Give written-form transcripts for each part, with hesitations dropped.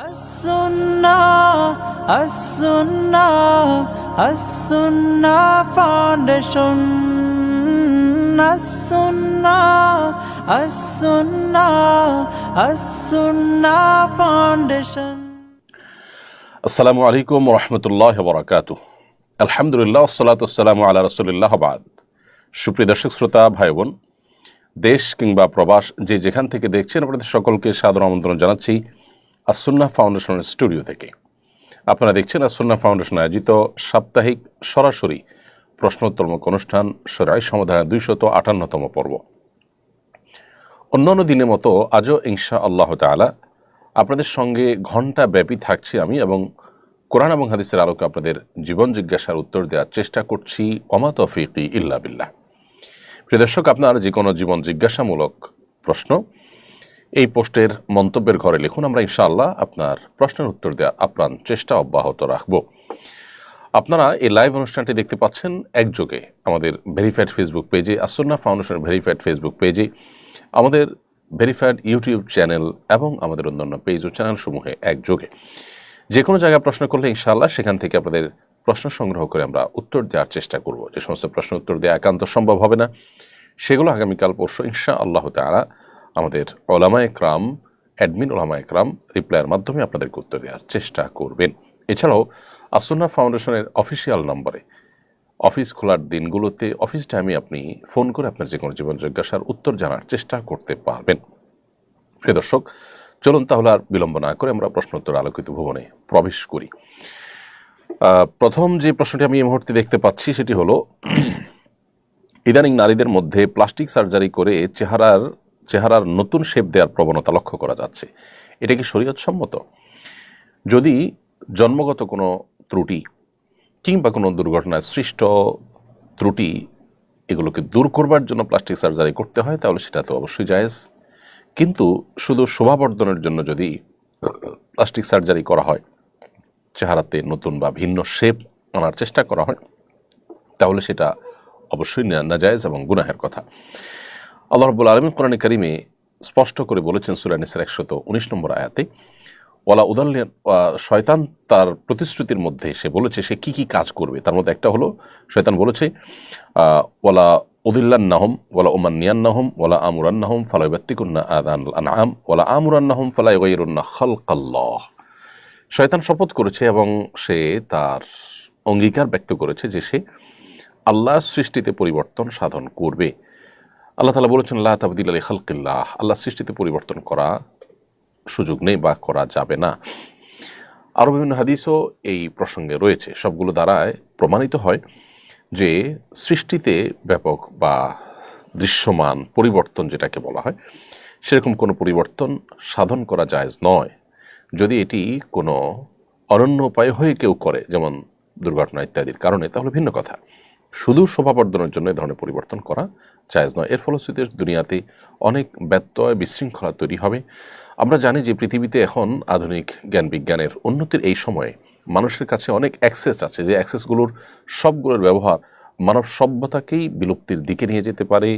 As-Sunnah Foundation. As-Sunnah Foundation. আসসালামু আলাইকুম ওয়া রাহমাতুল্লাহি ওয়া বারাকাতুহু। আলহামদুলিল্লাহ ওয়াসসালাতু ওয়াসসালামু আলা রাসূলিল্লাহ বাদ। সুপ্রিয় দর্শক শ্রোতা ভাই বোন, দেশ কিংবা প্রবাস যে যেখান থেকে দেখছেন, আপনাদের সকলকে সাদর আমন্ত্রণ জানাচ্ছি আস-সুন্নাহ ফাউন্ডেশনের স্টুডিও থেকে। আপনারা দেখছেন আস-সুন্নাহ ফাউন্ডেশন আয়োজিত সাপ্তাহিক সরাসরি প্রশ্নোত্তরমূলক অনুষ্ঠান শরীআহ সমাধানের 258তম পর্ব। অন্যান্য দিনের মতো আজও ইনশাআল্লাহ তাআলা আপনাদের সঙ্গে ঘণ্টা ব্যাপী থাকছি আমি, এবং কোরআন এবং হাদিসের আলোকে আপনাদের জীবন জিজ্ঞাসার উত্তর দেওয়ার চেষ্টা করছি। ওমা তৌফিকি ইল্লা বিল্লাহ। প্রিয় দর্শক, আপনার যে কোনো জীবন জিজ্ঞাসামূলক প্রশ্ন এই পোস্টের মন্তব্যের ঘরে লিখুন। আমরা ইনশাআল্লাহ আপনার প্রশ্নের উত্তর দেওয়ার আপ্রাণ চেষ্টা অব্যাহত রাখব। আপনারা এই লাইভ অনুষ্ঠানটি দেখতে পাচ্ছেন একযোগে আমাদের ভেরিফাইড ফেসবুক পেজে, আস-সুন্নাহ ফাউন্ডেশনের ভেরিফাইড ফেসবুক পেজে, আমাদের ভেরিফাইড ইউটিউব চ্যানেল এবং আমাদের অন্যান্য পেজ ও চ্যানেলসমূহে একযোগে। যে কোনো জায়গায় প্রশ্ন করলে ইনশাআল্লাহ সেখান থেকে আপনাদের প্রশ্ন সংগ্রহ করে আমরা উত্তর দেওয়ার চেষ্টা করব। যে সমস্ত প্রশ্ন উত্তর দেওয়া একান্ত সম্ভব হবে না, সেগুলো আগামীকাল পরশু ইনশাআল্লাহ তাআলা আমাদের ওলামা একরাম, অ্যাডমিন ওলামা একরাম রিপ্লাইয়ের মাধ্যমে আপনাদেরকে উত্তর দেওয়ার চেষ্টা করবেন। এছাড়াও আস-সুন্নাহ ফাউন্ডেশনের অফিসিয়াল নম্বরে অফিস খোলার দিনগুলোতে অফিস টাইমে আপনি ফোন করে আপনার যে কোনো জীবন জিজ্ঞাসার উত্তর জানার চেষ্টা করতে পারবেন। প্রিয় দর্শক, চলুন তাহলে আর বিলম্ব না করে আমরা প্রশ্নোত্তর আলোকিত ভুবনে প্রবেশ করি। প্রথম যে প্রশ্নটি আমি এই মুহূর্তে দেখতে পাচ্ছি সেটি হলো, ইদানিং নারীদের মধ্যে প্লাস্টিক সার্জারি করে চেহারার নতুন শেপ দেওয়ার প্রবণতা লক্ষ্য করা যাচ্ছে। এটা কি শরীয়ত সম্মত? যদি জন্মগত কোনো ত্রুটি কিংবা কোনো দুর্ঘটনায় সৃষ্ট ত্রুটি এগুলোকে দূর করবার জন্য প্লাস্টিক সার্জারি করতে হয়, তাহলে সেটা তো অবশ্যই জায়েজ। কিন্তু শুধু শোভাবর্ধনের জন্য যদি প্লাস্টিক সার্জারি করা হয়, চেহারাতে নতুন বা ভিন্ন শেপ আনার চেষ্টা করা হয়, তাহলে সেটা অবশ্যই নাজায়েজ এবং গুনাহের কথা। আল্লাহ রাব্বুল আলামিন কোরআনে কারিমে স্পষ্ট করে বলেছেন সূরা নিসার 119 নম্বর আয়াতে, ওয়ালা উদাল্লিন, শয়তান তার প্রতিশ্রুতির মধ্যে সে বলেছে সে কি কি কাজ করবে। তার মধ্যে একটা হলো, শয়তান বলেছে ওয়ালা উদিল্লান্নাহুম ওয়ালা উমান্নিয়ান্নাহুম ওয়ালা আমুরান্নাহুম ফালা ইউবাত্তিকুন্না আযানাল আনআম ওয়ালা আমুরান্নাহুম ফালা ইউগাইয়িরুন্না খালকাল্লাহ। শয়তান শপথ করেছে এবং সে তার অঙ্গীকার ব্যক্ত করেছে যে সে আল্লাহর সৃষ্টিতে পরিবর্তন সাধন করবে। আল্লাহ তাআলা বলেছেন লা তাবদীলা লিখালকিল্লাহ, আল্লাহর সৃষ্টিতে পরিবর্তন করা সুযোগ নেই বা করা যাবে না। আরও বিভিন্ন হাদিসও এই প্রসঙ্গে রয়েছে। সবগুলো দ্বারায় প্রমাণিত হয় যে সৃষ্টিতে ব্যাপক বা দৃশ্যমান পরিবর্তন যেটাকে বলা হয়, সেরকম কোনো পরিবর্তন সাধন করা জায়েজ নয়। যদি এটি কোনো অনন্য উপায় হয়ে কেউ করে, যেমন দুর্ঘটনা ইত্যাদির কারণে, তাহলে ভিন্ন কথা। শুধু শোভাবর্ধনের জন্য এ ধরনের পরিবর্তন করা জায়েজ নয়। এর ফলশ্রুতিতে দুনিয়াতে অনেক ব্যত্যয় বিশৃঙ্খলা তৈরি হবে। আমরা জানি যে পৃথিবীতে এখন আধুনিক জ্ঞান বিজ্ঞানের উন্নতির এই সময়ে মানুষের কাছে অনেক অ্যাক্সেস আছে, যে অ্যাক্সেসগুলোর সবগুলোর ব্যবহার মানব সভ্যতাকেই বিলুপ্তির দিকে নিয়ে যেতে পারে,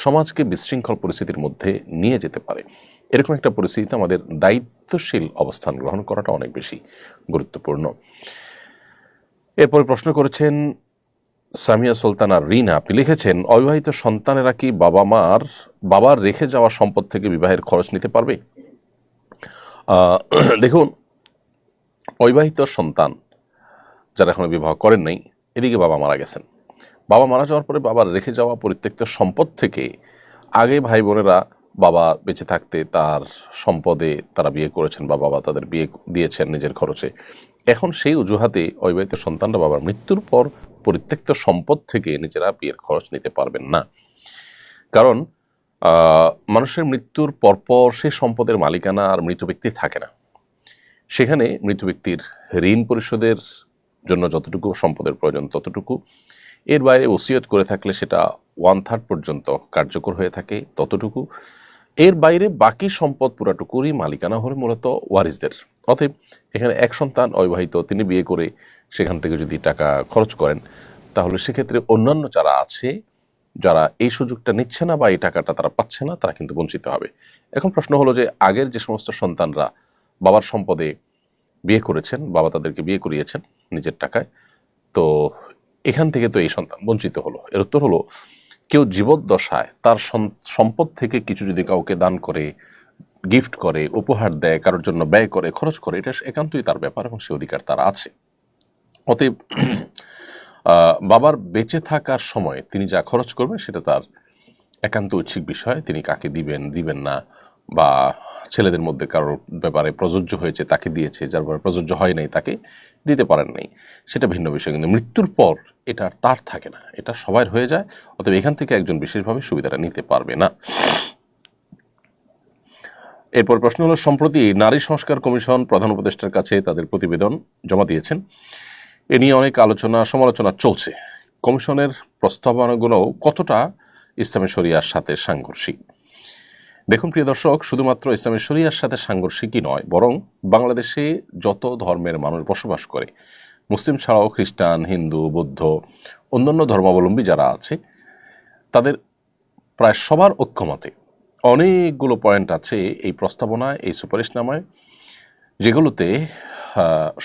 সমাজকে বিশৃঙ্খল পরিস্থিতির মধ্যে নিয়ে যেতে পারে। এরকম একটা পরিস্থিতিতে আমাদের দায়িত্বশীল অবস্থান গ্রহণ করাটা অনেক বেশি গুরুত্বপূর্ণ। এরপরে প্রশ্ন করেছেন সামিয়া সুলতানা রিনা, আপনি লিখেছেন, অবিবাহিত সন্তানেরা কি বাবার রেখে যাওয়া সম্পদ থেকে বিবাহের খরচ নিতে পারবে? দেখুন, অবিবাহিত সন্তান যারা এখনো বিবাহ করেন নাই, এদিকে বাবা মারা গেছেন, বাবা মারা যাওয়ার পরে বাবার রেখে যাওয়া পরিত্যক্ত সম্পদ থেকে আগে ভাই বোনেরা বাবা বেঁচে থাকতে তার সম্পদে তারা বিয়ে করেছেন বা বাবা তাদের বিয়ে দিয়েছেন নিজের খরচে। এখন সেই অজুহাতে অবিবাহিত সন্তানরা বাবার মৃত্যুর পর পরিত্যক্ত সম্পদ থেকে নিজেরা বিয়ের খরচ নিতে পারবেন না। কারণ মানুষের মৃত্যুর পরপর সে সম্পদের মালিকানা আর মৃত ব্যক্তির থাকে না। সেখানে মৃত ব্যক্তির ঋণ পরিশোধের জন্য যতটুকু সম্পদের প্রয়োজন ততটুকু, এর বাইরে ওসিয়ত করে থাকলে সেটা 1/3 পর্যন্ত কার্যকর হয়ে থাকে ততটুকু, এর বাইরে বাকি সম্পদ পুরাটুকুরই মালিকানা হলে মূলত ওয়ারিসদের। অতএব এখানে এক সন্তান অবিবাহিত, তিনি বিয়ে করে সেখান থেকে যদি টাকা খরচ করেন, তাহলে সেক্ষেত্রে অন্যান্য যারা আছে, যারা এই সুযোগটা নিচ্ছে না বা এই টাকাটা তারা পাচ্ছে না, তারা কিন্তু বঞ্চিত হবে। এখন প্রশ্ন হলো যে আগের যে সমস্ত সন্তানরা বাবার সম্পদে বিয়ে করেছেন, বাবা তাদেরকে বিয়ে করিয়েছেন নিজের টাকায়, তো এখান থেকে তো এই সন্তান বঞ্চিত হলো। এর উত্তর হলো, কেউ জীবদ্দশায় তার সম্পদ থেকে কিছু যদি কাউকে দান করে, গিফট করে, উপহার দেয়, কারোর জন্য ব্যয় করে, খরচ করে, এটা একান্তই তার ব্যাপার এবং সে অধিকার তার আছে। অতএব বাবার বেঁচে থাকার সময় তিনি যা খরচ করবেন সেটা তার একান্ত ঐচ্ছিক বিষয়। তিনি কাকে দিবেন, দিবেন না, বা ছেলেদের মধ্যে কারোর ব্যাপারে প্রযোজ্য হয়েছে তাকে দিয়েছে, যার ব্যাপারে প্রযোজ্য হয় নাই তাকে দিতে পারেন নাই, সেটা ভিন্ন বিষয়। কিন্তু মৃত্যুর পর এটা তার থাকে না, এটা সবার হয়ে যায়। অতএব এখান থেকে একজন বিশেষভাবে সুবিধাটা নিতে পারবে না। এরপর প্রশ্ন হলো, সম্প্রতি নারী সংস্কার কমিশন প্রধান উপদেষ্টার কাছে তাদের প্রতিবেদন জমা দিয়েছেন। এ নিয়ে অনেক আলোচনা সমালোচনা চলছে। কমিশনের প্রস্তাবনাগুলো কতটা ইসলামী শরিয়ার সাথে সাংঘর্ষিক? দেখুন প্রিয় দর্শক, শুধুমাত্র ইসলামী শরিয়ার সাথে সাংঘর্ষিকই নয়, বরং বাংলাদেশে যত ধর্মের মানুষ বসবাস করে, মুসলিম ছাড়াও খ্রিস্টান, হিন্দু, বৌদ্ধ, অন্যান্য ধর্মাবলম্বী যারা আছে, তাদের প্রায় সবার ঐক্যমতে অনেকগুলো পয়েন্ট আছে এই প্রস্তাবনায়, এই সুপারিশনামায়, যেগুলোতে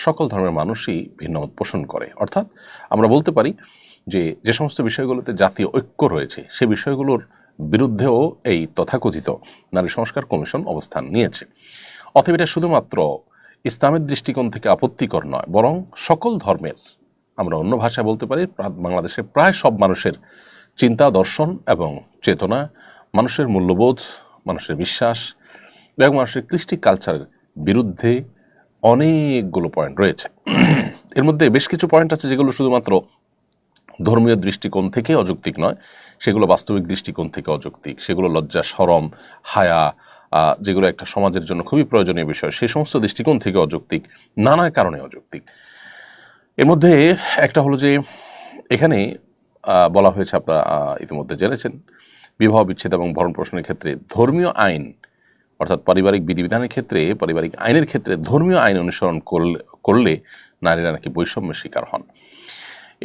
সকল ধর্মের মানুষই ভিন্নমত পোষণ করে। অর্থাৎ আমরা বলতে পারি যে সমস্ত বিষয়গুলোতে জাতীয় ঐক্য রয়েছে, সে বিষয়গুলোর বিরুদ্ধেও এই তথাকথিত নারী সংস্কার কমিশন অবস্থান নিয়েছে। অতএব এটা শুধুমাত্র ইসলামের দৃষ্টিকোণ থেকে আপত্তিকর নয়, বরং সকল ধর্মের, আমরা অন্য ভাষায় বলতে পারি বাংলাদেশের প্রায় সব মানুষের চিন্তা, দর্শন এবং চেতনা, মানুষের মূল্যবোধ, মানুষের বিশ্বাস এবং মানুষের কৃষ্টি কালচারের বিরুদ্ধে অনেকগুলো পয়েন্ট রয়েছে। এর মধ্যে বেশ কিছু পয়েন্ট আছে যেগুলো শুধুমাত্র ধর্মীয় দৃষ্টিকোণ থেকে অযৌক্তিক নয়, সেগুলো বাস্তবিক দৃষ্টিকোণ থেকে অযৌক্তিক, সেগুলো লজ্জা, শরম, হায়া, যেগুলো একটা সমাজের জন্য খুবই প্রয়োজনীয় বিষয়, সেই সমস্ত দৃষ্টিকোণ থেকে অযৌক্তিক, নানা কারণে অযৌক্তিক। এর মধ্যে একটা হলো যে এখানে বলা হয়েছে, আপনারা ইতিমধ্যে জেনেছেন, বিবাহ বিচ্ছেদ এবং ভরণ পোষণের ক্ষেত্রে ধর্মীয় আইন, অর্থাৎ পারিবারিক বিধিবিধানের ক্ষেত্রে, পারিবারিক আইনের ক্ষেত্রে ধর্মীয় আইন অনুসরণ করলে নারীরা নাকি বৈষম্যের শিকার হন।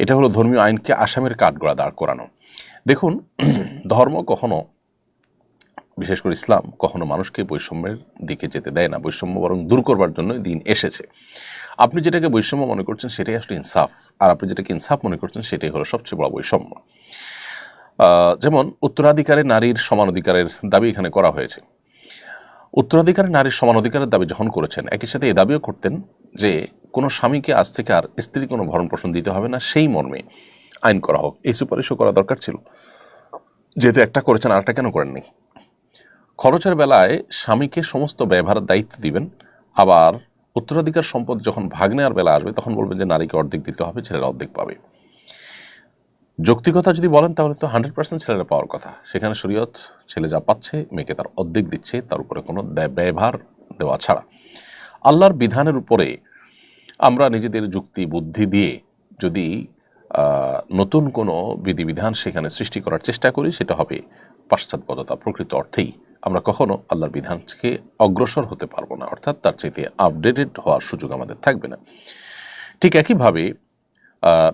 এটা হলো ধর্মীয় আইনকে আসামের কাঠগড়া দাঁড় করানো। দেখুন, ধর্ম কখনো, বিশেষ করে ইসলাম, কখনো মানুষকে বৈষম্যের দিকে যেতে দেয় না, বৈষম্য বরং দূর করবার জন্য দিন এসেছে। আপনি যেটাকে বৈষম্য মনে করছেন সেটাই আসলে ইনসাফ, আর আপনি যেটাকে ইনসাফ মনে করছেন সেটাই হলো সবচেয়ে বড় বৈষম্য। যেমন উত্তরাধিকারে নারীর সমান অধিকারের দাবি এখানে করা হয়েছে। উত্তরাধিকারে নারীর সমান অধিকারের দাবি যখন করেছেন, একই সাথে এই দাবিও করতেন যে কোনো স্বামীকে আজ থেকে আর স্ত্রী কোনো ভরণ পোষণ দিতে হবে না, সেই মর্মে আইন করা হোক। এই সুপারিশও করা দরকার ছিল, যেহেতু একটা করেছেন আরেকটা কেন করেননি? খরচের বেলায় স্বামীকে সমস্ত ব্যয়ভারের দায়িত্ব দিবেন, আবার উত্তরাধিকার সম্পদ যখন ভাগ নেওয়ার বেলা আসবে তখন বলবেন যে নারীকে অর্ধেক দিতে হবে, ছেলেরা অর্ধেক পাবে। যৌক্তিকতা যদি বলেন তাহলে তো 100% ছেলেরা পাওয়ার কথা। সেখানে শরীয়ত ছেলে যা পাচ্ছে মেয়েকে তার অর্ধেক দিচ্ছে, তার উপরে কোনো ব্যয়ভার দেওয়া ছাড়া। আল্লাহর বিধানের উপরে আমরা নিজেদের যুক্তি বুদ্ধি দিয়ে যদি নতুন কোনো বিধিবিধান সেখানে সৃষ্টি করার চেষ্টা করি, সেটা হবে পাশ্চাত্যপদতা। প্রকৃত অর্থেই আমরা কখনো আল্লাহর বিধান থেকে অগ্রসর হতে পারবো না, অর্থাৎ তার চাইতে আপডেটেড হওয়ার সুযোগ আমাদের থাকবে না। ঠিক একইভাবে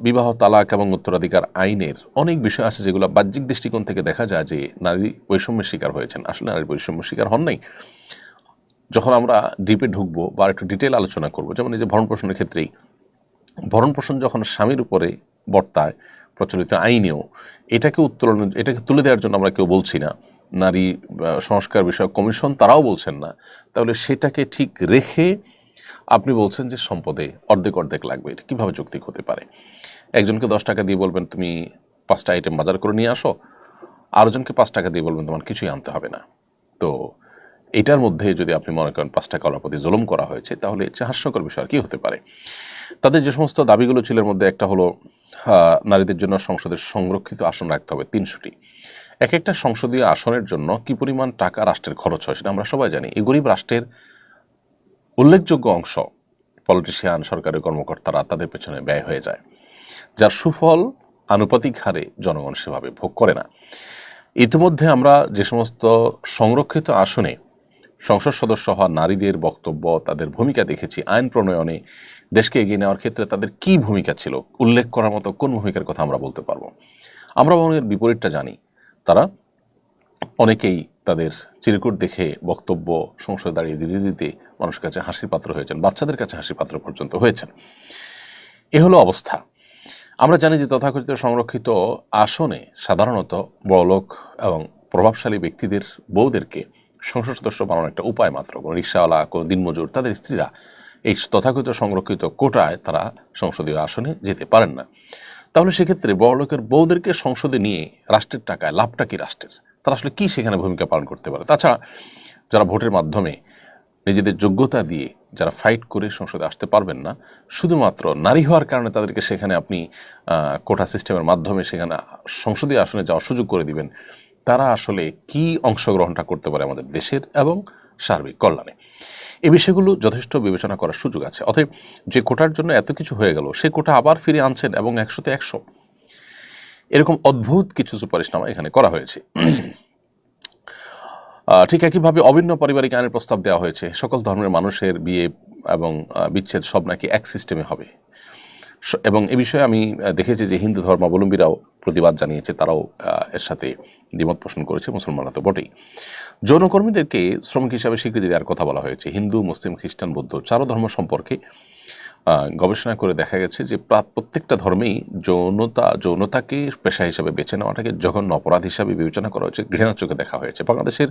বিবাহ, তালাক এবং উত্তরাধিকার আইনের অনেক বিষয় আছে যেগুলো বাহ্যিক দৃষ্টিকোণ থেকে দেখা যায় যে নারী বৈষম্যের শিকার হয়েছেন। আসলে নারী বৈষম্যের শিকার হন নাই। যখন আমরা ডিপে ঢুকবো বা একটু ডিটেল আলোচনা করব, যেমন এই যে ভরণ পোষণের ক্ষেত্রেই, ভরণ পোষণ যখন স্বামীর উপরে বর্তায় প্রচলিত আইনেও, এটাকে তুলে দেওয়ার জন্য আমরা কেউ বলছি না, নারী সংস্কার বিষয়ক কমিশন তারাও বলছেন না, তাহলে সেটাকে ঠিক রেখে আপনি বলছেন যে সম্পদে অর্ধেক অর্ধেক লাগবে, এটা কীভাবে যৌক্তিক হতে পারে? একজনকে 10 টাকা দিয়ে বলবেন তুমি 5টা আইটেম বাজার করে নিয়ে আসো, আরেকজনকে 5 টাকা দিয়ে বলবেন তোমার কিছুই আনতে হবে না। তো এটার মধ্যে যদি আপনি মনে করেন 5 টাকা ওর প্রতি জুলুম করা হয়েছে, তাহলে হাস্যকর বিষয় কী হতে পারে? তাদের যে সমস্ত দাবিগুলো ছিল এর মধ্যে একটা হলো নারীদের জন্য সংসদের সংরক্ষিত আসন রাখতে হবে 300টি। এক একটা সংসদীয় আসনের জন্য কি পরিমাণ টাকা রাষ্ট্রের খরচ হয় সেটা আমরা সবাই জানি। এই গরিব রাষ্ট্রের উল্লেখযোগ্য অংশ পলিটিশিয়ান, সরকারি কর্মকর্তারা, তাদের পেছনে ব্যয় হয়ে যায়, যার সুফল আনুপাতিক হারে জনগণ সেভাবে ভোগ করে না। ইতিমধ্যে আমরা যে সমস্ত সংরক্ষিত আসনে সংসদ সদস্য হওয়া নারীদের বক্তব্য, তাদের ভূমিকা দেখেছি, আইন প্রণয়নে দেশকে এগিয়ে নেওয়ার ক্ষেত্রে তাদের কি ভূমিকা ছিল, উল্লেখ করার মতো কোন ভূমিকার কথা আমরা বলতে পারবো? আমরা এর বিপরীতটা জানি। তারা অনেকেই তাদের চিরকুট দেখে বক্তব্য সংসদে দাঁড়িয়ে দিতে দিতে মানুষের কাছে হাসির পাত্র হয়েছেন, বাচ্চাদের কাছে হাসির পাত্র পর্যন্ত হয়েছেন। এ হলো অবস্থা। আমরা জানি যে তথাকথিত সংরক্ষিত আসনে সাধারণত বড়লোক এবং প্রভাবশালী ব্যক্তিদের বউদেরকে সংসদ সদস্য বানানোর একটা উপায় মাত্র। কোনো রিক্সাওয়ালা, কোনো দিনমজুর, তাদের স্ত্রীরা এই তথাকথিত সংরক্ষিত কোটায় তারা সংসদীয় আসনে যেতে পারেন না। তাহলে সেক্ষেত্রে বড়লোকের বউদেরকে সংসদে নিয়ে রাষ্ট্রের টাকায় লাভটা কি রাষ্ট্রের? তারা আসলে কি সেখানে ভূমিকা পালন করতে পারে? তাছাড়া যারা ভোটের মাধ্যমে নিজেদের যোগ্যতা দিয়ে যারা ফাইট করে সংসদে আসতে পারবেন না, শুধুমাত্র নারী হওয়ার কারণে তাদেরকে সেখানে আপনি কোটা সিস্টেমের মাধ্যমে সেখানে সংসদীয় আসনে যাওয়ার সুযোগ করে দিবেন, তারা আসলে কি অংশগ্রহণটা করতে পারে আমাদের দেশের এবং সার্বিক কল্যাণে? এই বিষয়গুলো যথেষ্ট বিবেচনা করার সুযোগ আছে। অতএব যে কোটার জন্য এত কিছু হয়ে গেল, সে কোটা আবার ফিরে আনছেন এবং 100-তে 100 এরকম অদ্ভুত কিছু সুপারিশনামা এখানে করা হয়েছে। ঠিক একইভাবে অভিন্ন পারিবারিক আইনের প্রস্তাব দেওয়া হয়েছে। সকল ধর্মের মানুষের বিয়ে এবং বিচ্ছেদ সব নাকি এক সিস্টেমে হবে, এবং এ বিষয়ে আমি দেখেছি যে হিন্দু ধর্মাবলম্বীরাও প্রতিবাদ জানিয়েছে, তারাও এর সাথে দ্বিমত পোষণ করেছে, মুসলমানরা তো বটেই। যৌনকর্মীদেরকে শ্রমিক হিসাবে স্বীকৃতি দেওয়ার কথা বলা হয়েছে। হিন্দু, মুসলিম, খ্রিস্টান, বৌদ্ধ 4 ধর্ম সম্পর্কে গবেষণা করে দেখা গেছে যে প্রত্যেকটা ধর্মেই যৌনতাকে পেশা হিসাবে বেছে নেওয়াটাকে জঘন্য অপরাধ হিসাবে বিবেচনা করা হয়েছে, ঘৃণার চোখে দেখা হয়েছে। বাংলাদেশের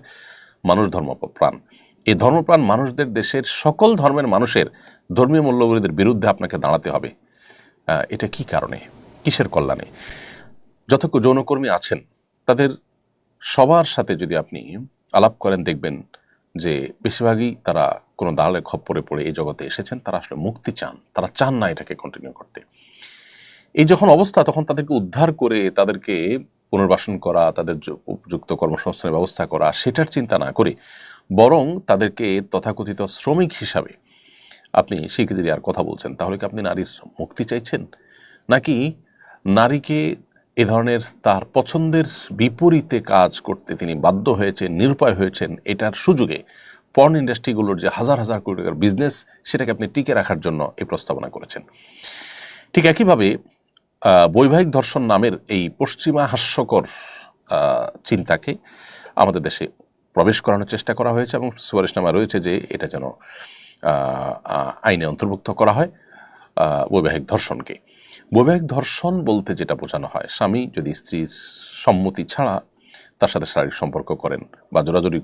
মানুষ ধর্মপ্রাণ। এই ধর্মপ্রাণ মানুষদের দেশের সকল ধর্মের মানুষের ধর্মীয় মূল্যবোধের বিরুদ্ধে আপনাকে দাঁড়াতে হবে। এটা কি কারণে, কিসের কল্যাণে? যত যৌনকর্মী আছেন তাদের সবার সাথে যদি আপনি আলাপ করেন, দেখবেন যে বেশিরভাগই তারা কোনো দালালের খপ্পরে পড়ে এই জগতে এসেছেন। তারা আসলে মুক্তি চান, তারা চান না এটাকে কন্টিনিউ করতে। এই যখন অবস্থা, তখন তাদেরকে উদ্ধার করে তাদেরকে পুনর্বাসন করা, তাদের উপযুক্ত কর্মসংস্থানের ব্যবস্থা করা, সেটার চিন্তা না করে বরং তাদেরকে তথাকথিত শ্রমিক হিসাবে আপনি স্বীকৃতি দেওয়ার কথা বলছেন। তাহলে কি আপনি নারীর মুক্তি চাইছেন, নাকি নারীকে এ ধরনের তার পছন্দের বিপরীতে কাজ করতে তিনি বাধ্য হয়েছেন, নিরুপায় হয়েছেন, এটার সুযোগে পর্ন ইন্ডাস্ট্রিগুলোর যে হাজার হাজার কোটি টাকার বিজনেস, সেটাকে আপনি টিকে রাখার জন্য এই প্রস্তাবনা করেছেন? ঠিক একইভাবে বৈবাহিক ধর্ষণ নামের এই পশ্চিমা হাস্যকর চিন্তাকে আমাদের দেশে প্রবেশ করানোর চেষ্টা করা হয়েছে এবং সুপারিশনামা রয়েছে যে এটা যেন আইনে অন্তর্ভুক্ত করা হয় বৈবাহিক ধর্ষণকে। বৈবাহিক ধর্ষণ বলতে যেটা বোঝানো হয়, স্বামী যদি স্ত্রীর সম্মতি ছাড়া তার সাথে শারীরিক সম্পর্ক করেন বা জোরাজুরি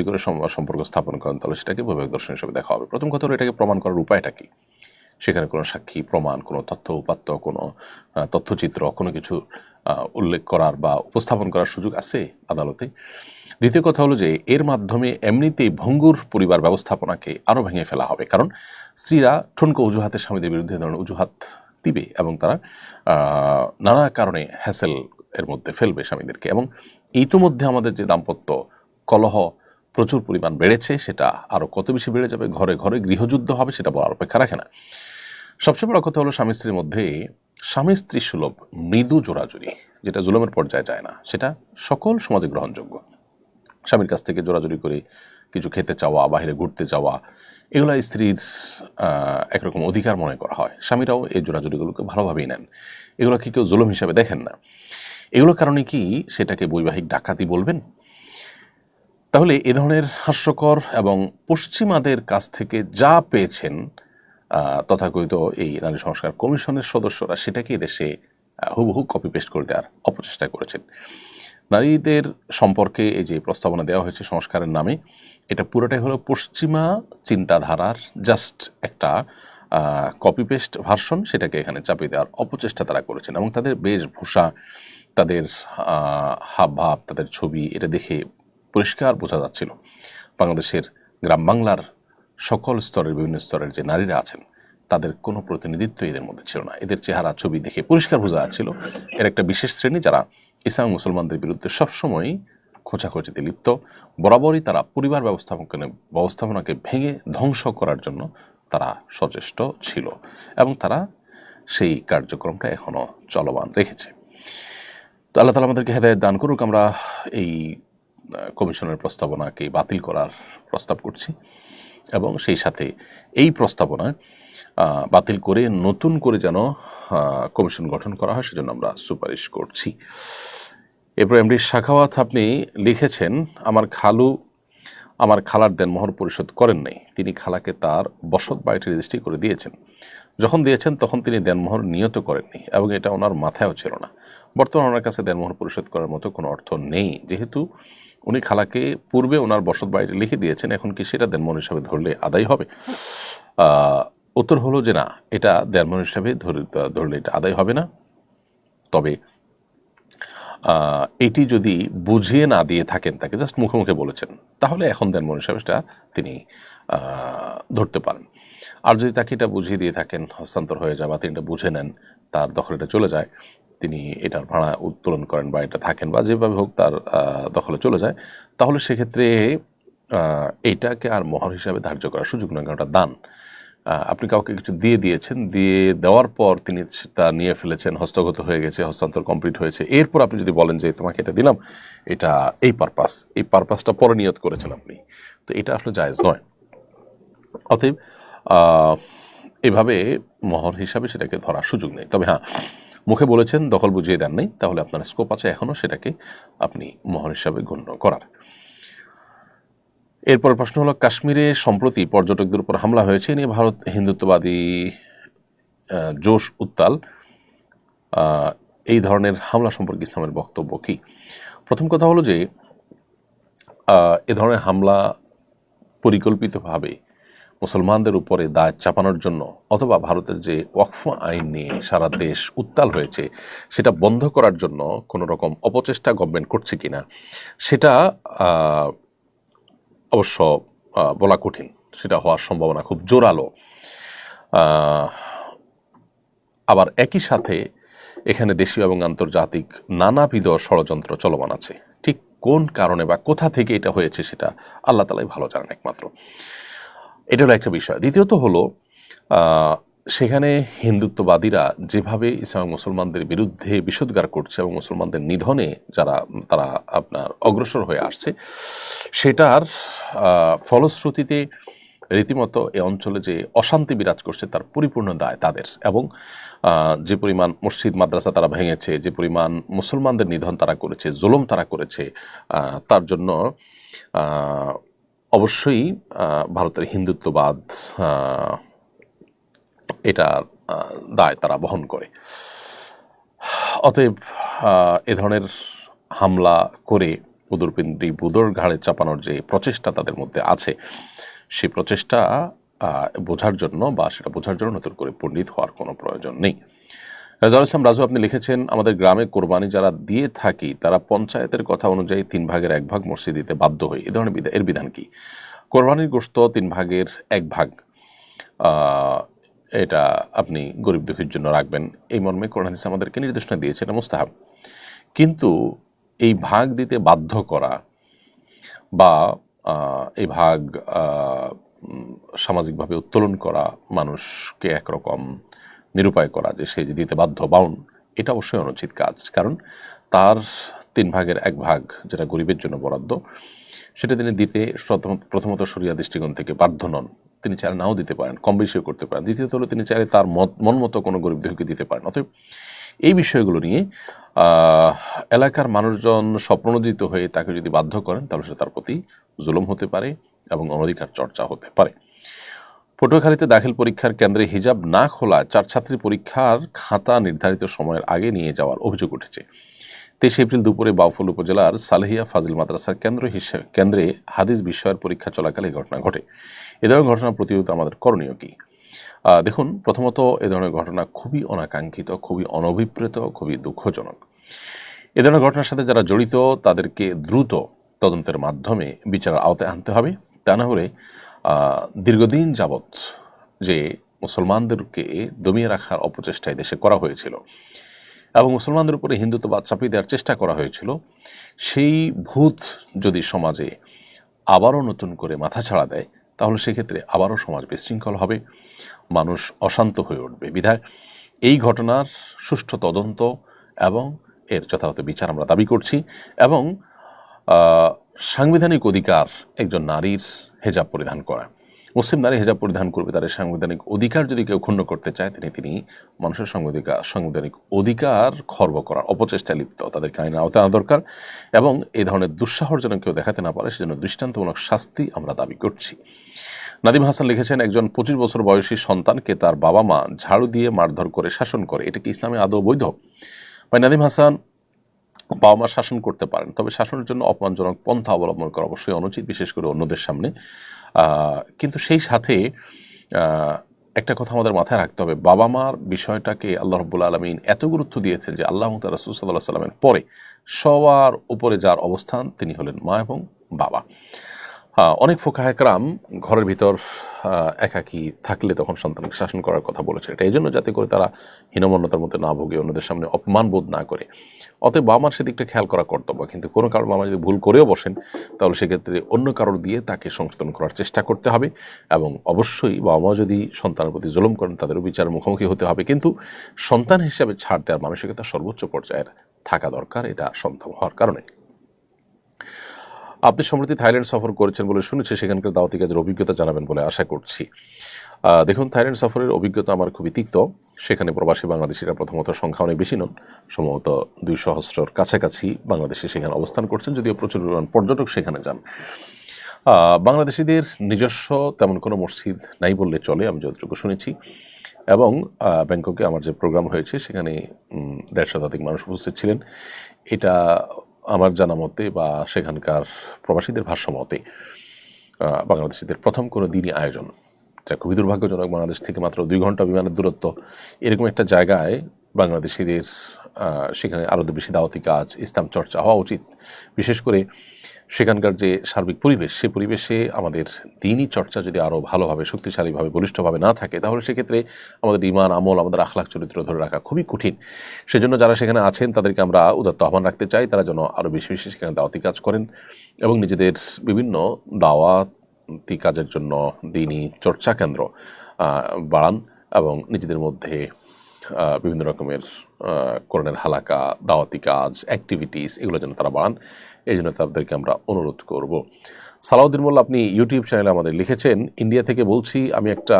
করে সম্পর্ক স্থাপন করেন, তাহলে সেটাকে বৈবাহিক ধর্ষণ হিসেবে দেখা হবে। প্রথম কথা হলো, এটাকে প্রমাণ করার উপায়টা কি? সেখানে কোনো সাক্ষী প্রমাণ, কোনো তথ্য উপাত্ত, কোনো তথ্যচিত্র, কোনো কিছু উল্লেখ করার বা উপস্থাপন করার সুযোগ আছে আদালতে? দ্বিতীয় কথা হলো যে এর মাধ্যমে এমনিতেই ভঙ্গুর পরিবার ব্যবস্থাপনাকে আরও ভেঙে ফেলা হবে। কারণ স্ত্রীরা ঠুনকো অজুহাতে স্বামীদের বিরুদ্ধে ধরনের অজুহাত দিবে এবং তারা নানা কারণে হ্যাসেল এর মধ্যে ফেলবে স্বামীদেরকে। এবং ইতিমধ্যে আমাদের যে দাম্পত্য কলহ প্রচুর পরিমাণ বেড়েছে, সেটা আরও কত বেশি বেড়ে যাবে, ঘরে ঘরে গৃহযুদ্ধ হবে, সেটা বলার অপেক্ষা রাখে না। সবচেয়ে বড় কথা হলো স্বামী স্ত্রীর মধ্যে স্বামী স্ত্রী সুলভ মৃদু জোরাজুরি, যেটা জুলুমের পর্যায়ে যায় না, সেটা সকল সমাজে গ্রহণযোগ্য। স্বামীর কাছ থেকে জোরাজুরি করে কিছু খেতে চাওয়া, বাইরে ঘুরতে যাওয়া, এগুলো স্ত্রীর একরকম অধিকার মনে করা হয়। স্বামীরাও এই জোরাজুরিগুলোকে ভালোভাবেই নেন, এগুলোকে কেউ জুলুম হিসাবে দেখেন না। এগুলোর কারণে কি সেটাকে বৈবাহিক ডাকাতি বলবেন? তাহলে এ ধরনের হাস্যকর এবং পশ্চিমাদের কাছ থেকে যা পেয়েছেন তথাকথিত এই নারী সংস্কার কমিশনের সদস্যরা, সেটাকে দেশে হুবহু কপি পেস্ট করে দেওয়ার অপচেষ্টা করেছেন। নারীদের সম্পর্কে এই যে প্রস্তাবনা দেওয়া হয়েছে সংস্কারের নামে, এটা পুরোটাই হলো পশ্চিমা চিন্তাধারার জাস্ট একটা কপি পেস্ট ভার্সন, সেটাকে এখানে চাপিয়ে দেওয়ার অপচেষ্টা তারা করেছেন। এবং তাদের বেশভূষা, তাদের হাবভাব, তাদের ছবি, এটা দেখে পরিষ্কার বোঝা যাচ্ছিল বাংলাদেশের গ্রাম বাংলার সকল স্তরের, বিভিন্ন স্তরের যে নারীরা আছেন, তাদের কোনো প্রতিনিধিত্ব এদের মধ্যে ছিল না। এদের চেহারা ছবি দেখে পরিষ্কার বোঝা যাচ্ছিল এর একটা বিশেষ শ্রেণী, যারা ইসলাম মুসলমানদের বিরুদ্ধে সবসময় খোঁচাখোঁচিতে লিপ্ত। বরাবরই তারা পরিবার ব্যবস্থাপনাকে ভেঙে ধ্বংস করার জন্য তারা সচেষ্ট ছিল এবং তারা সেই কার্যক্রমটা এখনও চলমান রেখেছে। তো আল্লাহ তাআলা আমাদেরকে হেদায়েত দান করুক। আমরা এই কমিশনের প্রস্তাবনাকে বাতিল করার প্রস্তাব করছি এবং সেই সাথে এই প্রস্তাবনা বাতিল করে নতুন করে যেন কমিশন গঠন করা হয়, সেজন্য আমরা সুপারিশ করছি। এরপর এমডি শাখাওয়াত আপনি লিখেছেন, আমার খালার দেনমোহর পরিশোধ করেন নাই। তিনি খালাকে তার বসত বাড়িটি রেজিস্ট্রি করে দিয়েছেন। যখন দিয়েছেন তখন তিনি দেনমোহর নিয়ত করেননি এবং এটা ওনার মাথায়ও ছিল না। বর্তমানে ওনার কাছে দেনমোহর পরিশোধ করার মতো কোনো অর্থ নেই, যেহেতু উনি খালাকে পূর্বে ওনার বসত বাড়িটি লিখে দিয়েছেন। এখন কি সেটা দেনমোহর হিসাবে ধরলে আদায় হবে? উত্তর হলো যে না, এটা দেনমোহর হিসাবে ধরলে এটা আদায় হবে না। তবে এটি যদি বুঝিয়ে না দিয়ে থাকেন, তাকে জাস্ট মুখে মুখে বলেছেন, তাহলে এখন দেনমোহর হিসাবে সেটা তিনি ধরতে পারেন। আর যদি তাকে এটা বুঝিয়ে দিয়ে থাকেন, হস্তান্তর হয়ে যায় বা তিনি এটা বুঝে নেন, তার দখলে এটা চলে যায়, তিনি এটার ভাড়া উত্তোলন করেন বা এটা থাকেন বা যেভাবে হোক তার দখলে চলে যায়, তাহলে সেক্ষেত্রে এইটাকে আর মোহর হিসাবে ধার্য করার সুযোগ নয়, কারণ ওটা দান। আপনি কাউকে কিছু দিয়ে দিয়েছেন, দিয়ে দেওয়ার পর তিনি তা নিয়ে ফেলেছেন, হস্তগত হয়ে গেছে, হস্তান্তর কমপ্লিট হয়েছে। এরপর আপনি যদি বলেন যে তোমাকে এটা দিলাম, এটা এই পারপাসটা পরে নিয়ত করেছেন আপনি, তো এটা আসলে জায়েজ নয়। অতএব এভাবে মোহর হিসাবে সেটাকে ধরার সুযোগ নেই। তবে হ্যাঁ, মুখে বলেছেন, দখল বুঝিয়ে দেন নাই, তাহলে আপনার স্কোপ আছে এখনও সেটাকে আপনি মোহর হিসাবে গণ্য করার। এরপর প্রশ্ন হলো, কাশ্মীরে সম্প্রতি পর্যটকদের উপর হামলা হয়েছে, নিয়ে ভারত হিন্দুত্ববাদী জোশ উত্তাল। এই ধরনের হামলা সম্পর্কে ইসলামের বক্তব্য কি? প্রথম কথা হলো যে এ ধরনের হামলা পরিকল্পিতভাবে মুসলমানদের উপরে দায় চাপানোর জন্য অথবা ভারতের যে ওয়াকফ আইন নিয়ে সারা দেশ উত্তাল হয়েছে সেটা বন্ধ করার জন্য কোনো রকম অপচেষ্টা গভর্নমেন্ট করছে কিনা, সেটা অবশ্য বলা কঠিন। সেটা হওয়ার সম্ভাবনা খুব জোরালো। আবার একই সাথে এখানে দেশীয় এবং আন্তর্জাতিক নানাবিধ ষড়যন্ত্র চলমান আছে। ঠিক কোন কারণে বা কোথা থেকে এটা হয়েছে সেটা আল্লাহ তাআলাই ভালো জানেন একমাত্র। এটা হলো একটা বিষয়। দ্বিতীয়ত হলো, সেখানে হিন্দুত্ববাদীরা যেভাবে ইসলাম মুসলমানদের বিরুদ্ধে বিষোদ্গার করছে এবং মুসলমানদের নিধনে তারা আপনার অগ্রসর হয়ে আসছে, সেটার ফলশ্রুতিতে রীতিমতো এ অঞ্চলে যে অশান্তি বিরাজ করছে তার পরিপূর্ণ দায় তাদের। এবং যে পরিমাণ মসজিদ মাদ্রাসা তারা ভেঙেছে, যে পরিমাণ মুসলমানদের নিধন তারা করেছে, জুলুম তারা করেছে, তার জন্য অবশ্যই ভারতের হিন্দুত্ববাদ এটার দায় তারা বহন করে। অতএব এ ধরনের হামলা করে উদরপিণ্ডি বুদর ঘাড়ে চাপানোর যে প্রচেষ্টা তাদের মধ্যে আছে, সেই প্রচেষ্টা বোঝার জন্য বা সেটা বোঝার জন্য নতুন করে পণ্ডিত হওয়ার কোনো প্রয়োজন নেই। রাজাউল ইসলাম রাজু আপনি লিখেছেন, আমাদের গ্রামে কোরবানি যারা দিয়ে থাকি তারা পঞ্চায়েতের কথা অনুযায়ী 3/1 মসজিদ দিতে বাধ্য হই। এ ধরনের এর বিধান কি? কোরবানির গোশত 3/1 এটা আপনি গরিব দুঃখীর জন্য রাখবেন, এই মর্মে কোরআন হাদিস আমাদেরকে নির্দেশনা দিয়েছে, এটা মুস্তাহাব। কিন্তু এই ভাগ দিতে বাধ্য করা বা এই ভাগ সামাজিকভাবে উত্তোলন করা, মানুষকে একরকম নিরুপায় করা যে সে যে দিতে বাধ্য বাউন, এটা অবশ্যই অনুচিত কাজ। কারণ তার 3/1 যেটা গরিবের জন্য বরাদ্দ, সেটা তিনি দিতে প্রথমত শরিয়া দৃষ্টিকোণ থেকে বাধ্য নন। তিনি চাইলে নাও দিতে পারেন, কম বেশিও করতে পারেন। দ্বিতীয়ত হলো, তিনি চাইলে তার মন মতো কোনো গরিব দুঃখীকে দিতে পারেন। অতএব এই বিষয়গুলো নিয়ে এলাকার মানুষজন স্বপ্রণোদিত হয়ে তাকে যদি বাধ্য করেন, তাহলে সে তার প্রতি জুলুম হতে পারে এবং অনধিকার চর্চা হতে পারে। পটুয়াখালীতে দাখিল পরীক্ষার কেন্দ্রে হিজাব না খোলা 4 ছাত্রী পরীক্ষার খাতা নির্ধারিত সময়ের আগে নিয়ে যাওয়ার অভিযোগ উঠেছে। 23 এপ্রিল দুপুরে বাউফল উপজেলার সালেহিয়া ফাজিল মাদ্রাসার কেন্দ্রে হাদিস বিষয়ের পরীক্ষা চলাকালে এই ঘটনা ঘটে। এ ধরনের ঘটনা প্রতিরোধ আমাদের করণীয় কি? দেখুন, প্রথমত এ ধরনের ঘটনা খুবই অনাকাঙ্ক্ষিত, খুবই অনভিপ্রেত, খুবই দুঃখজনক। এ ধরনের ঘটনার সাথে যারা জড়িত তাদেরকে দ্রুত তদন্তের মাধ্যমে বিচারের আওতায় আনতে হবে। তা না হলে দীর্ঘদিন যাবৎ যে মুসলমানদেরকে দমিয়ে রাখার অপচেষ্টায় দেশে করা হয়েছিল এবং মুসলমানদের উপরে হিন্দুত্ববাদ চাপিয়ে দেওয়ার চেষ্টা করা হয়েছিল, সেই ভূত যদি সমাজে আবারও নতুন করে মাথা ছাড়া দেয়, তাহলে সেক্ষেত্রে আবারও সমাজ বিশৃঙ্খল হবে, মানুষ অশান্ত হয়ে উঠবে। বিধায় এই ঘটনার সুষ্ঠু তদন্ত এবং এর যথাযথ বিচার আমরা দাবি করছি। এবং সাংবিধানিক অধিকার একজন নারীর হেজাব পরিধান করা, মুসলিম নারী হিজাব পরিধান করবে, তাদের সাংবিধানিক অধিকার যদি কেউ ক্ষুণ্ণ করতে চায় তিনি মানুষের সাংবিধানিক অধিকার খর্ব করার অপচেষ্টায় লিপ্ত, তাদেরকে আইনের আওতায় আনা দরকার এবং এই ধরনের দুঃসাহস যেন কেউ দেখাতে না পারে সেজন্য দৃষ্টান্তমূলক শাস্তি আমরা দাবি করছি। নাদিম হাসান লিখেছেন, একজন 25 বছর বয়সী সন্তানকে তার বাবা মা ঝাড়ু দিয়ে মারধর করে শাসন করে, এটা কি ইসলামে আদৌ বৈধ? ভাই নাদিম হাসান, বাবা মা শাসন করতে পারেন, তবে শাসনের জন্য অপমানজনক পন্থা অবলম্বন করা অবশ্যই অনুচিত, বিশেষ করে অন্যদের সামনে। কিন্তু সেই সাথে একটা কথা আমাদের মাথায় রাখতে হবে, বাবা মার বিষয়টাকে আল্লাহ রাব্বুল আলামিন এত গুরুত্ব দিয়েছেন যে আল্লাহ তাআলা রাসূল সাল্লাল্লাহু আলাইহি ওয়াসাল্লামের পরে সবার উপরে যার অবস্থান তিনি হলেন মা এবং বাবা। অনেক ফুকাহা কেরাম ঘরের ভিতর একাকী থাকলে তখন সন্তানকে শাসন করার কথা বলেছে, এটা এই জন্য যাতে করে তারা হীনমন্যতার মধ্যে না ভোগে, অন্যদের সামনে অপমান বোধ না করে। অতএব বাবা মার সেদিকটা খেয়াল করা কর্তব্য, কিন্তু কোনো কারণ বাবা যদি ভুল করেও বসেন তাহলে সেক্ষেত্রে অন্য কারোর দিয়ে তাকে সংশোধন করার চেষ্টা করতে হবে এবং অবশ্যই বাবা মা যদি সন্তানের প্রতি জুলুম করেন তাদেরও বিচারের মুখোমুখি হতে হবে, কিন্তু সন্তান হিসাবে ছাড় দেওয়ার মানসিকতা সর্বোচ্চ পর্যায়ের থাকা দরকার, এটা সম্ভব হওয়ার কারণে। আপনি সম্প্রতি থাইল্যান্ড সফর করেছেন বলে শুনেছি, সেখানকার দাওয়াতি কাজের অভিজ্ঞতা জানাবেন বলে আশা করছি। দেখুন, থাইল্যান্ড সফরের অভিজ্ঞতা আমার খুবই তিক্ত। সেখানে প্রবাসী বাংলাদেশিরা প্রথমত সংখ্যা অনেক বেশি নন, সম্ভবত 200,000 কাছাকাছি বাংলাদেশি সেখানে অবস্থান করছেন, যদিও প্রচুর পরিমাণ পর্যটক সেখানে যান। বাংলাদেশিদের নিজস্ব তেমন কোনো মসজিদ নাই বললে চলে, আমি যতটুকু শুনেছি। এবং ব্যাংককে আমার যে প্রোগ্রাম হয়েছে সেখানে 150 শতাধিক মানুষ উপস্থিত ছিলেন। এটা আমার জানা মতে বা সেখানকার প্রবাসীদের ভাষ্য মতে বাংলাদেশিদের প্রথম কোনো দিনই আয়োজন, যা খুবই দুর্ভাগ্যজনক। বাংলাদেশ থেকে মাত্র 2 ঘন্টা বিমানের দূরত্ব, এরকম একটা জায়গায় বাংলাদেশিদের সেখানে আরও বেশি দাওয়াতি কাজ, ইসলাম চর্চা হওয়া উচিত। বিশেষ করে সেখানকার যে সার্বিক পরিবেশ, সে পরিবেশে আমাদের দিনই চর্চা যদি আরও ভালোভাবে, শক্তিশালীভাবে, বলিষ্ঠভাবে না থাকে তাহলে সেক্ষেত্রে আমাদের ঈমান, আমল, আমাদের আখলাক চরিত্র ধরে রাখা খুবই কঠিন। সেজন্য যারা সেখানে আছেন তাদেরকে আমরা উদাত্ত আহ্বান রাখতে চাই, তারা যেন আরও বেশি বেশি সেখানে দাওয়াতি কাজ করেন এবং নিজেদের বিভিন্ন দাওয়াতি কাজের জন্য দিনই চর্চা কেন্দ্র বাড়ান এবং নিজেদের মধ্যে বিভিন্ন রকমের কোরআনের হালাকা, দাওয়াতি কাজ, অ্যাক্টিভিটিস এগুলো যেন তারা বাড়ান, এই জন্য তাদেরকে আমরা অনুরোধ করব। সালাউদ্দিন মোল্লা, আপনি ইউটিউব চ্যানেলে আমাদের লিখেছেন, ইন্ডিয়া থেকে বলছি, আমি একটা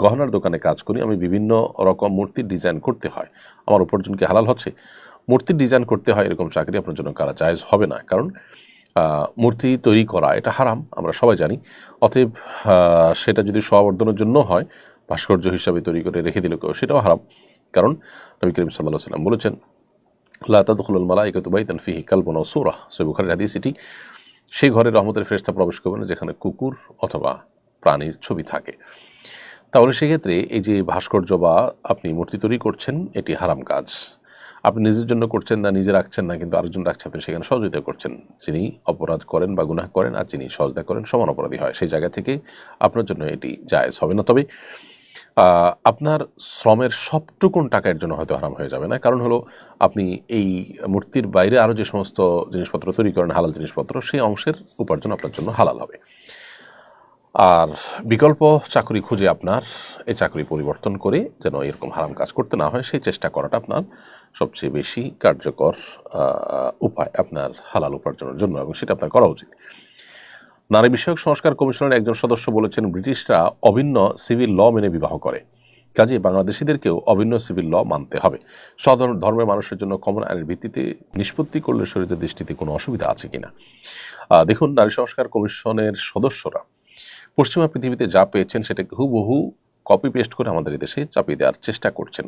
গহনার দোকানে কাজ করি, আমি বিভিন্ন রকম মূর্তির ডিজাইন করতে হয়, আমার উপার্জন কি হালাল হচ্ছে? মূর্তির ডিজাইন করতে হয় এরকম চাকরি আপনার জন্য করা জায়েজ হবে না, কারণ মূর্তি তৈরি করা এটা হারাম, আমরা সবাই জানি। অতএব সেটা যদি স্ববর্ধনের জন্য হয়, ভাস্কর্য হিসাবে তৈরি করে রেখে দিল কেউ, সেটাও হারাম। কারণ নবী করিম সাল্লাল্লাহু আলাইহি ওয়াসাল্লাম বলেছেন, লা তাদখুলুল মালাইকাতু বাইতান ফীহি কালবুন আও সূরা, সহিহ বুখারীর হাদিস এটি। সেই ঘরে রহমতের ফেরেশতা প্রবেশ করবে না যেখানে কুকুর অথবা প্রাণীর ছবি থাকে। তাহলে সেক্ষেত্রে এই যে ভাস্কর্য বা আপনি মূর্তি তৈরি করছেন, এটি হারাম কাজ। আপনি নিজের জন্য করছেন না, নিজে রাখছেন না, কিন্তু আরেকজন রাখছে, আপনি সেখানে সহযোগিতা করছেন। যিনি অপরাধ করেন বা গুনাহ করেন আর যিনি সহযোগিতা করেন সমান অপরাধী হয়, সেই জায়গা থেকে আপনার জন্য এটি জায়েজ হবে না। তবে আপনার শ্রমের সবটুকুন টাকার জন্য হয়তো হারাম হয়ে যাবে না, কারণ হলো আপনি এই মূর্তির বাইরে আরও যে সমস্ত জিনিসপত্র তৈরি করেন, হালাল জিনিসপত্র, সেই অংশের উপার্জন আপনার জন্য হালাল হবে। আর বিকল্প চাকরি খুঁজে আপনার এই চাকরি পরিবর্তন করে যেন এরকম হারাম কাজ করতে না হয়, সেই চেষ্টা করাটা আপনার সবচেয়ে বেশি কার্যকর উপায় আপনার হালাল উপার্জনের জন্য, এবং সেটা আপনার করা উচিত। নারী বিষয়ক সংস্কার কমিশনের একজন সদস্য বলেছেন, ব্রিটিশরা অভিন্ন সিভিল ল মেনে বিবাহ করে, কাজে বাংলাদেশিদেরকেও অভিন্ন সিভিল ল মানতে হবে। ধর্মের মানুষের জন্য কমন আইনের ভিত্তিতে নিষ্পত্তি করলে শরীয়তের দৃষ্টিতে কোনো অসুবিধা আছে কিনা? দেখুন, নারী সংস্কার কমিশনের সদস্যরা পশ্চিমা পৃথিবীতে যা পেয়েছেন সেটাকে হুবহু কপি পেস্ট করে আমাদের দেশে চাপিয়ে দেওয়ার চেষ্টা করছেন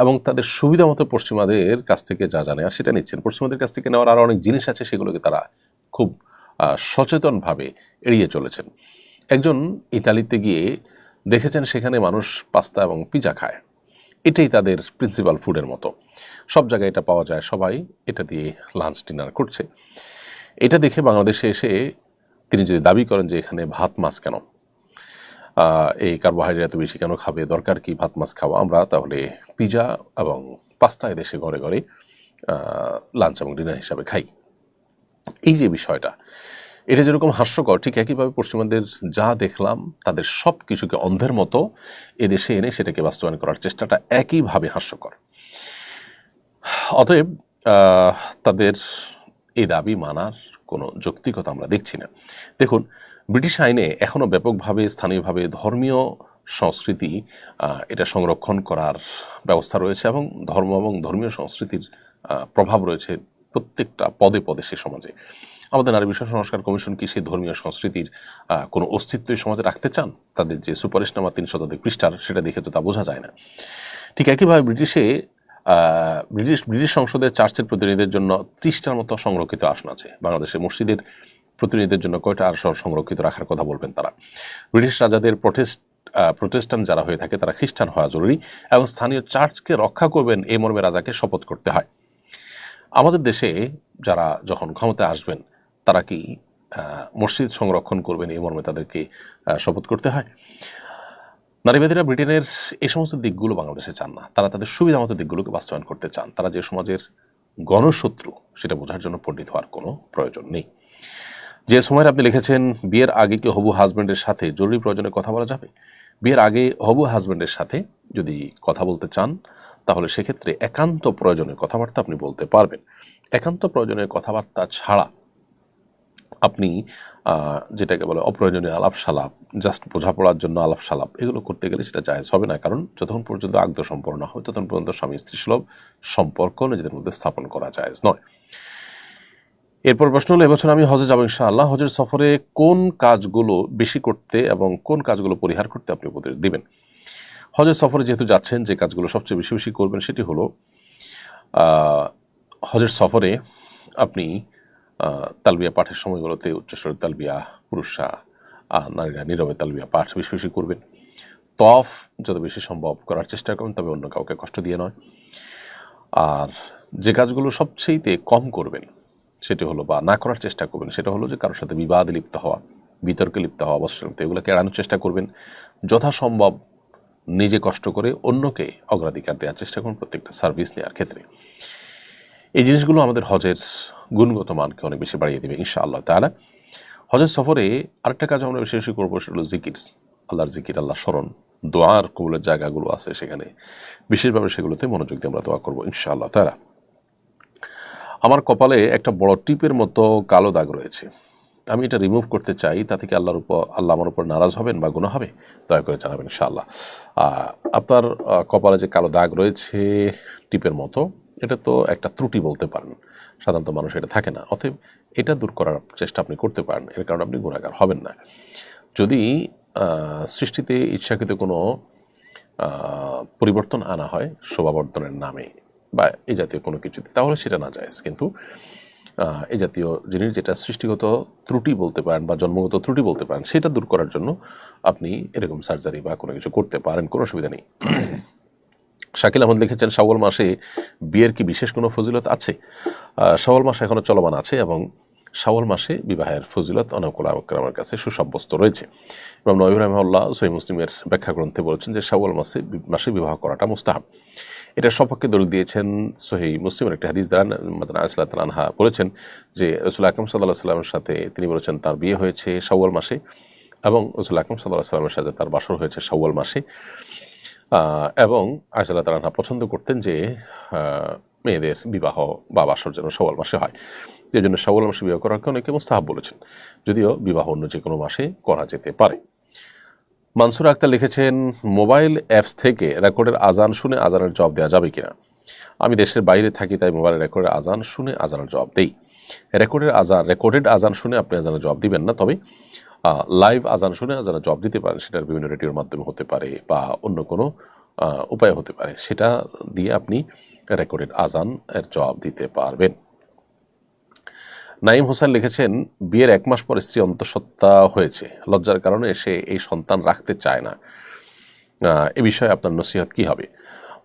এবং তাদের সুবিধা মতো পশ্চিমাদের কাছ থেকে যা জানে আর সেটা নিচ্ছেন। পশ্চিমাদের কাছ থেকে নেওয়ার আরও অনেক জিনিস আছে, সেগুলোকে তারা খুব সচেতনভাবে এড়িয়ে চলেছেন। একজন ইতালিতে গিয়ে দেখেছেন সেখানে মানুষ পাস্তা এবং পিজা খায়, এটাই তাদের প্রিন্সিপাল ফুডের মতো, সব জায়গায় এটা পাওয়া যায়, সবাই এটা দিয়ে লাঞ্চ ডিনার করছে। এটা দেখে বাংলাদেশে এসে তিনি যদি দাবি করেন যে এখানে ভাত মাছ কেন, এই কার্বোহাইড্রেট এত বেশি কেন খাবে, দরকার কি ভাত মাছ খাওয়া, আমরা তাহলে পিজা এবং পাস্তা এদেশে ঘরে ঘরে লাঞ্চ এবং ডিনার হিসাবে খাই। এই যে বিষয়টা, এটা যেরকম হাস্যকর, ঠিক একইভাবে পশ্চিমাদের যা দেখলাম তাদের সব কিছুকে অন্ধের মতো এদেশে এনে সেটাকে বাস্তবায়ন করার চেষ্টাটা একইভাবে হাস্যকর। অতএব তাদের এই দাবি মানার কোনো যৌক্তিকতা আমরা দেখছি না। দেখুন, ব্রিটিশ আইনে এখনও ব্যাপকভাবে স্থানীয়ভাবে ধর্মীয় সংস্কৃতি এটা সংরক্ষণ করার ব্যবস্থা রয়েছে এবং ধর্ম এবং ধর্মীয় সংস্কৃতির প্রভাব রয়েছে প্রত্যেকটা পদে পদে সে সমাজে। আমাদের নারী বিষয় সংস্কার কমিশন কি সেই ধর্মীয় সংস্কৃতির কোনো অস্তিত্বই সমাজে রাখতে চান? তাদের যে সুপারিশনামা 3 শতাধিক পৃষ্ঠার, সেটা দেখে তো তা বোঝা যায় না। ঠিক একইভাবে ব্রিটিশ সংসদের চার্চের প্রতিনিধিদের জন্য 30টার মতো সংরক্ষিত আসন আছে। বাংলাদেশে মসজিদের প্রতিনিধিদের জন্য কয়টা আসন সংরক্ষিত রাখার কথা বলবেন তারা? ব্রিটিশ রাজাদের প্রোটেস্ট্যান্ট যারা হয়ে থাকে তারা খ্রিস্টান হওয়া জরুরি এবং স্থানীয় চার্চকে রক্ষা করবেন এই মর্মে রাজাকে শপথ করতে হয়। আমাদের দেশে যারা যখন ক্ষমতায় আসবেন তারা কি মসজিদ সংরক্ষণ করবেন এই মর্মে তাদেরকে শপথ করতে হয়? নারীবাদীরা ব্রিটেনের এই সমস্ত দিকগুলো বাংলাদেশে চান না। তারা তাদের সুবিধা মতো দিকগুলোকে বাস্তবায়ন করতে চান। তারা যে সমাজের গণশত্রু সেটা বোঝার জন্য পণ্ডিত হওয়ার কোনো প্রয়োজন নেই। যে সময় আপনি লিখেছেন বিয়ের আগে কি হবু হাজব্যান্ডের সাথে জরুরি প্রয়োজনে কথা বলা যাবে? বিয়ের আগে হবু হাজব্যান্ডের সাথে যদি কথা বলতে চান তাহলে সেক্ষেত্রে একান্ত প্রয়োজনীয় কথাবার্তা আপনি বলতে পারবেন। একান্ত প্রয়োজনীয় কথাবার্তা ছাড়া আপনি যেটাকে বলে অপ্রয়োজনীয় আলাপ সালাপ, জাস্ট বোঝাপড়ার জন্য আলাপ সালাপ, এগুলো করতে গেলে সেটা জায়েজ হবে না। কারণ যতক্ষণ পর্যন্ত আগ্ধ সম্পর্ক না হবে ততক্ষণ পর্যন্ত স্বামী স্ত্রী সুলভ সম্পর্ক নিজেদের মধ্যে স্থাপন করা জায়েজ নয়। এরপর প্রশ্ন হলো, এবছর আমি হজে যাবো ইনশাআল্লাহ। হজের সফরে কোন কাজগুলো বেশি করতে এবং কোন কাজগুলো পরিহার করতে আপনি উপদেশ দিবেন? হজের সফরে যেহেতু যাচ্ছেন, যে কাজগুলো সবচেয়ে বেশি বেশি করবেন সেটি হলো হজের সফরে আপনি তালবিয়া পাঠের সময়গুলোতে উচ্চস্বরের তালবিয়া, পুরুষরা নারীরা নীরবে তালবিয়া পাঠ বেশি বেশি করবেন। তওয়াফ যত বেশি সম্ভব করার চেষ্টা করবেন, তবে অন্য কাউকে কষ্ট দিয়ে নয়। আর যে কাজগুলো সবচেয়ে কম করবেন সেটি হলো, বা না করার চেষ্টা করবেন, সেটা হলো যে কারোর সাথে বিবাদে লিপ্ত হওয়া, বিতর্কে লিপ্ত হওয়া, অবশ্যই এগুলোকে এড়ানোর চেষ্টা করবেন। যথাসম্ভব নিজে কষ্ট করে অন্যকে অগ্রাধিকার দেওয়ার চেষ্টা করুন প্রত্যেকটা সার্ভিস নেওয়ার ক্ষেত্রে। এই জিনিসগুলো আমাদের হজের গুণগত মানকে অনেক বেশি বাড়িয়ে দেবে ইনশাআল্লাহ তাআলা। হজের সফরে আরেকটা কাজ আমরা বেশি বেশি করবো, সেটা হলো জিকির, আল্লাহর জিকির, আল্লাহ স্মরণ, দোয়ার কবুলের জায়গাগুলো আছে সেখানে বিশেষভাবে সেগুলোতে মনোযোগ দিয়ে আমরা দোয়া করবো ইনশাআল্লাহ তাআলা। আমার কপালে একটা বড় টিপের মতো কালো দাগ রয়েছে, আমি এটা রিমুভ করতে চাই, তা থেকে আল্লাহ আমার উপর নারাজ হবেন বা গুনাহ হবে? দয়া করে জানাবেন ইনশাআল্লাহ। আপনার কপালে যে কালো দাগ রয়েছে টিপের মতো, এটা তো একটা ত্রুটি বলতে পারেন, সাধারণত মানুষ এটা থাকে না। অতএব এটা দূর করার চেষ্টা আপনি করতে পারেন, এর কারণে আপনি গুনাহগার হবেন না। যদি সৃষ্টিতে ইচ্ছাকৃত কোনো পরিবর্তন আনা হয় শোভাবর্ধনের নামে বা এই জাতীয় কোনো কিছুতে, তাহলে সেটা না জায়েজ। কিন্তু এই জাতীয় জিনিস যেটা সৃষ্টিগত ত্রুটি বলতে পারেন বা জন্মগত ত্রুটি বলতে পারেন, সেটা দূর করার জন্য আপনি এরকম সার্জারি বা কোনো কিছু করতে পারেন, কোনো অসুবিধা নেই। শাকিল আহমদ লিখেছেন, শাওয়াল মাসে বিয়ের কি বিশেষ কোনো ফজিলত আছে? শাওয়াল মাস এখনও চলমান আছে এবং শাওয়াল মাসে বিবাহের ফজিলত অনেক ওলামার কাছে সুসাব্যস্ত রয়েছে। ইমাম নবী রাহিমাহুল্লাহ সহিহ মুসলিমের ব্যাখ্যা গ্রন্থে বলেছেন যে শাওয়াল মাসে বিবাহ করাটা মুস্তাহাব। এটার সপক্ষে দলিল দিয়েছেন সহিহ মুসলিমের একটি হাদিস দ্বারা। মাদানা আয়েশা রাদিয়াল্লাহু আনহা বলেছেন যে রাসূল আকরাম সাল্লাল্লাহু আলাইহি ওয়াসাল্লামের সাথে তিনি বলেছেন তার বিয়ে হয়েছে শাওয়াল মাসে এবং রাসূল আকরাম সাল্লাল্লাহু আলাইহি ওয়াসাল্লামের সাথে তার বাসর হয়েছে শাওয়াল মাসে। এবং আয়েশা রাদিয়াল্লাহু আনহা পছন্দ করতেন যে মেয়েদের বিবাহ বা বাসর যেন শাওয়াল মাসে হয়। এই জন্য শাওয়াল মাসে বিবাহ করাকে অনেকে মুস্তাহাব বলেছেন, যদিও বিবাহ অন্য যে কোনো মাসে করা যেতে পারে। মানসুর আক্তার লিখেছেন, মোবাইল অ্যাপস থেকে রেকর্ডের আজান শুনে আজানের জবাব দেওয়া যাবে কিনা? আমি দেশের বাইরে থাকি, তাই মোবাইলে রেকর্ডের আজান শুনে আজানের জবাব দেই। রেকর্ডেড আজান শুনে আপনি আজানের জবাব দিবেন না, তবে লাইভ আজান শুনে আজানের জবাব দিতে পারেন। সেটার বিভিন্ন রেডিওর মাধ্যমে হতে পারে বা অন্য কোনো উপায় হতে পারে, সেটা দিয়ে আপনি রেকর্ডেড আজান এর জবাব দিতে পারবেন। নাইম হোসেন লিখেছেন, বিয়ের 1 মাস পর স্ত্রী অন্তঃসত্ত্বা হয়েছে, লজ্জার কারণে সে এই সন্তান রাখতে চায় না, এ বিষয়ে আপনার নসিহত কি হবে?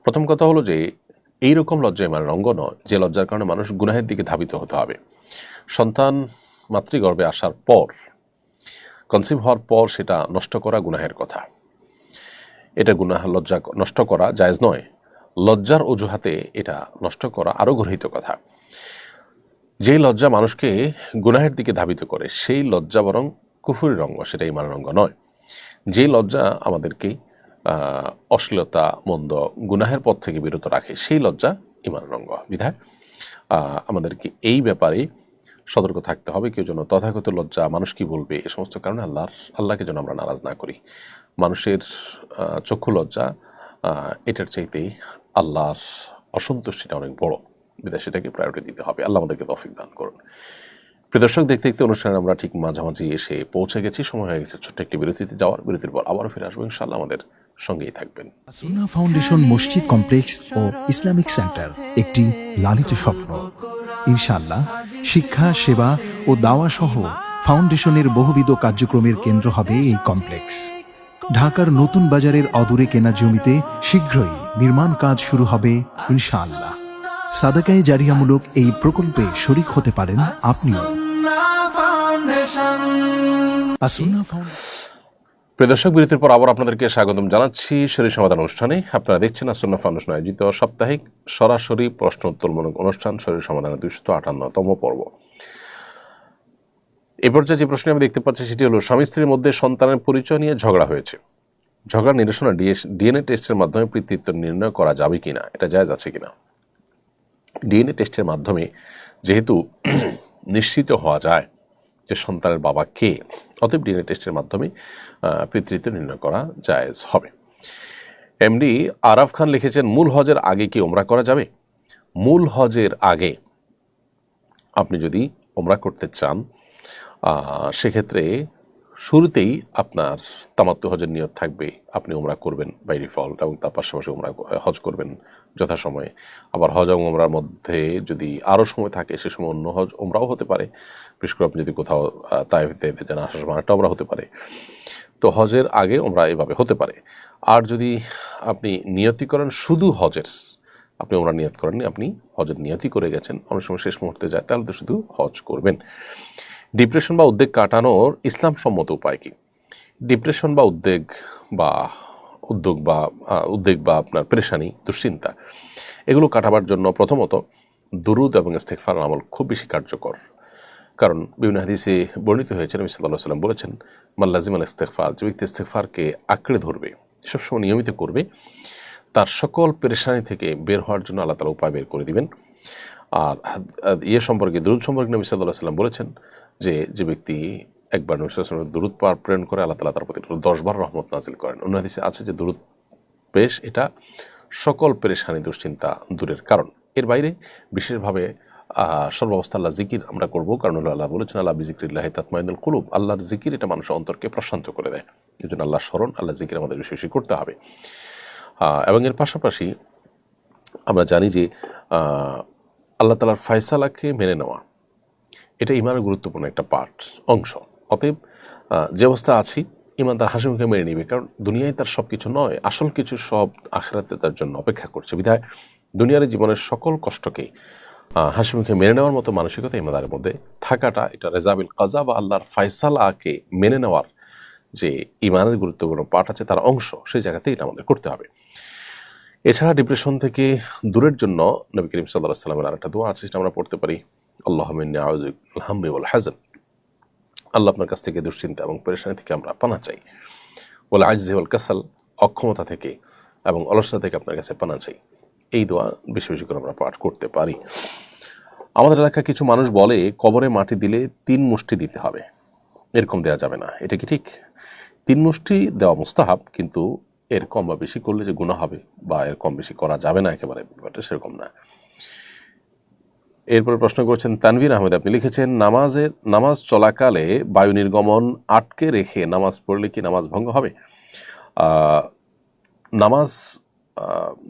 প্রথম কথা হলো যে এইরকম লজ্জা ইমানের অঙ্গ নয় যে লজ্জার কারণে মানুষ গুনাহের দিকে ধাবিত হতে হবে। সন্তান মাতৃগর্ভে আসার পর, কনসিভ হওয়ার পর সেটা নষ্ট করা গুনাহের কথা। এটা গুনাহ, লজ্জা নষ্ট করা জায়েজ নয়। লজ্জার অজুহাতে এটা নষ্ট করা আরও গর্হিত কথা। যেই লজ্জা মানুষকে গুনাহের দিকে ধাবিত করে সেই লজ্জা বরং কুফুরের অঙ্গ, সেটা ইমানের অঙ্গ নয়। যেই লজ্জা আমাদেরকে অশ্লীলতা, মন্দ, গুনাহের পথ থেকে বিরত রাখে সেই লজ্জা ইমানের অঙ্গ। বিধায় আমাদেরকে এই ব্যাপারে সতর্ক থাকতে হবে। কেউ যেন তথাগত লজ্জা, মানুষ কি বলবে, এ সমস্ত কারণে আল্লাহকে যেন আমরা নারাজ না করি। মানুষের চক্ষু লজ্জা এটার চাইতেই আল্লাহর অসন্তুষ্টিটা অনেক বড়, বিধায় সেটাকে প্রায়োরিটি দিতে হবে। আল্লাহ আমাদেরকে তৌফিক দান করুন। প্রিয় দর্শক, দেখতে দেখতে অনুষ্ঠানে আমরা ঠিক মাঝামাঝি এসে পৌঁছে গেছি। সময় হয়ে গেছে ছোট্ট একটি বিরতিতে যাওয়ার। বিরতির পর আবারও ফিরে আসবো ইনশাআল্লাহ। আমাদের সঙ্গেই থাকবেন। সুন্নাহ ফাউন্ডেশন মসজিদ কমপ্লেক্স ও ইসলামিক সেন্টার একটি লালিত স্বপ্ন। ইনশাআল্লাহ শিক্ষা, সেবা ও দাওয়া সহ ফাউন্ডেশনের বহুবিধ কার্যক্রমের কেন্দ্র হবে এই কমপ্লেক্স। ঢাকার নতুন বাজারের অদূরে কেনা জমিতে শীঘ্রই নির্মাণ কাজ শুরু হবে ইনশাআল্লাহ। সাদাকায়ে জারিয়ামূলক এই প্রকল্পে শরিক হতে পারেন আপনিও। সুন্নাহ ফাউন্ডেশন। প্রিয় দর্শক, বিরতির পর আবার আপনাদেরকে স্বাগতম জানাচ্ছি শরীর সমাধান অনুষ্ঠানে। আপনারা দেখছেন সুন্নাহ ফাউন্ডেশন আয়োজিত সাপ্তাহিক সরাসরি প্রশ্ন উত্তরমূলক অনুষ্ঠান শরীর সমাধানের 258তম পর্ব। এ পর্যায়ে যে প্রশ্ন আমি দেখতে পাচ্ছি সেটি হলো, স্বামী স্ত্রীর মধ্যে সন্তানের পরিচয় নিয়ে ঝগড়া হয়েছে। ঝগড়া নিরসনে ডিএনএ টেস্টের মাধ্যমে পিতৃত্ব নির্ণয় করা যাবে কিনা, এটা জায়েজ আছে কিনা? ডিএনএ টেস্টের মাধ্যমে যেহেতু নিশ্চিত হওয়া যায় যে সন্তানের বাবা কে, অতএব ডিএনএ টেস্টের মাধ্যমে পিতৃত্ব নির্ণয় করা জায়েজ হবে। এমডি আরাফ খান লিখেছেন, মূল হজের আগে কি ওমরা করা যাবে? মূল হজের আগে আপনি যদি ওমরা করতে চান, সেক্ষেত্রে শুরুতেই আপনার তামাত্তু হজের নিয়ত থাকবে, আপনি ওমরা করবেন বাই ডিফল্ট, এবং তার পাশাপাশি হজ করবেন যথাসময়ে। আবার হজ এবং ওমরার মধ্যে যদি আরও সময় থাকে, সে সময় অন্য হজ ওমরাও হতে পারে। বিশেষ করে আপনি যদি কোথাও তাইফে যেন আসার সময় একটা ওমরা হতে পারে। তো হজের আগে ওমরা এভাবে হতে পারে। আর যদি আপনি নিয়তি করেন শুধু হজের, আপনি ওমরা নিয়ত করেননি, আপনি হজের নিয়তি করে গেছেন, অনেক সময় শেষ মুহূর্তে যায়, তাহলে তো শুধু হজ করবেন। ডিপ্রেশন বা উদ্বেগ কাটানোর ইসলাম সম্মত উপায় কি? ডিপ্রেশন বা উদ্বেগ বা আপনার পেরেশানি, দুশ্চিন্তা, এগুলো কাটাবার জন্য প্রথমত দুরুদ এবং ইস্তেগফার আমল খুব বেশি কার্যকর। কারণ বিভিন্ন হাদিসে বর্ণিত হয়েছে, নবী সাল্লাল্লাহু আলাইহি ওয়াসাল্লাম বলেছেন, মান লাজিমাল ইস্তেগফার, যে ব্যক্তি ইস্তেগফারকে আঁকড়ে ধরবে, সবসময় নিয়মিত করবে, তার সকল পেরেশানি থেকে বের হওয়ার জন্য আল্লাহ তাআলা উপায় বের করে দিবেন। আর সম্পর্কে, দুরুদ সম্পর্কে নবী সাল্লাল্লাহু আলাইহি ওয়াসাল্লাম বলেছেন যে ব্যক্তি একবার নবী সাল্লাল্লাহু আলাইহি ওয়াসাল্লামের দুরুদ পাঠ প্রেরণ করে, আল্লাহ তাআলা তার প্রতি 10 বার রহমত নাজিল করেন। অন্য হাদিসে আছে যে দুরুদ পেশ এটা সকল পেরেশানি, দুশ্চিন্তা দূরের কারণ। এর বাইরে বিশেষভাবে সর্বাবস্থা আল্লাহ জিকির আমরা করব, কারণ আল্লাহ বলেছেন, আল্লাহ বিজিক্রিল্লাহি তাতমাইনুল কুলুব, আল্লাহর জিকির এটা মানুষের অন্তরকে প্রশান্ত করে দেয়। এই জন্য আল্লাহ স্মরণ, আল্লাহ জিকির আমাদের বেশি বেশি করতে হবে। এবং এর পাশাপাশি আমরা জানি যে আল্লাহ তাআলার ফয়সালাকে মেনে নেওয়া, এটা ইমানের গুরুত্বপূর্ণ একটা অংশ। অতএব যে অবস্থা আছি, ইমান তার হাসি মুখে মেনে নিবে, কারণ দুনিয়ায় তার সব কিছু নয়, আসল কিছু সব আখিরাতে তার জন্য অপেক্ষা করছে। বিধায় দুনিয়ার জীবনের সকল কষ্টকে হাসি মুখে মেনে নেওয়ার মতো মানসিকতা ইমানদারের মধ্যে থাকাটা, এটা রেজাবিল কাজা বা আল্লাহর ফয়সালাকে মেনে নেওয়ার যে ইমানের গুরুত্বপূর্ণ পাঠ আছে তার অংশ, সেই জায়গাতে এটা আমাদের করতে হবে। এছাড়া ডিপ্রেশন থেকে দূরের জন্য নবী করিম সাল্লাল্লাহু আলাইহি ওয়াসাল্লামের আরেকটা দোয়া আছে, সেটা আমরা পড়তে পারি, আল্লাহুম্মা ইন্নী আউযু বিকাল হাম্মি ওয়াল হাযান। আল্লাহ আপনার কাছ থেকে দুশ্চিন্তা এবং পেরেশানি থেকে আমরা পানা চাই। ওয়াল আজজি ওয়াল কাসাল, অক্ষমতা থেকে এবং অলসতা থেকে আপনার কাছে পানা চাই। এই দোয়া বেশি বেশি করে আমরা পাঠ করতে পারি। আমাদের এলাকায় কিছু মানুষ বলে, কবরে মাটি দিলে 3 মুষ্টি দিতে হবে, এরকম দেওয়া যাবে না, এটা কি ঠিক? 3 মুষ্টি দেওয়া মুস্তাহাব, কিন্তু এর কম বা বেশি করলে যে গুনাহ হবে বা এর কম বেশি করা যাবে না একেবারে, ব্যাপারটা সেরকম না। এরপরে প্রশ্ন করছেন তানভীর আহমেদ, আপনি লিখেছেন, নামাজ চলাকালে বায়ু নির্গমন আটকে রেখে নামাজ পড়লে কি নামাজ ভঙ্গ হবে? নামাজ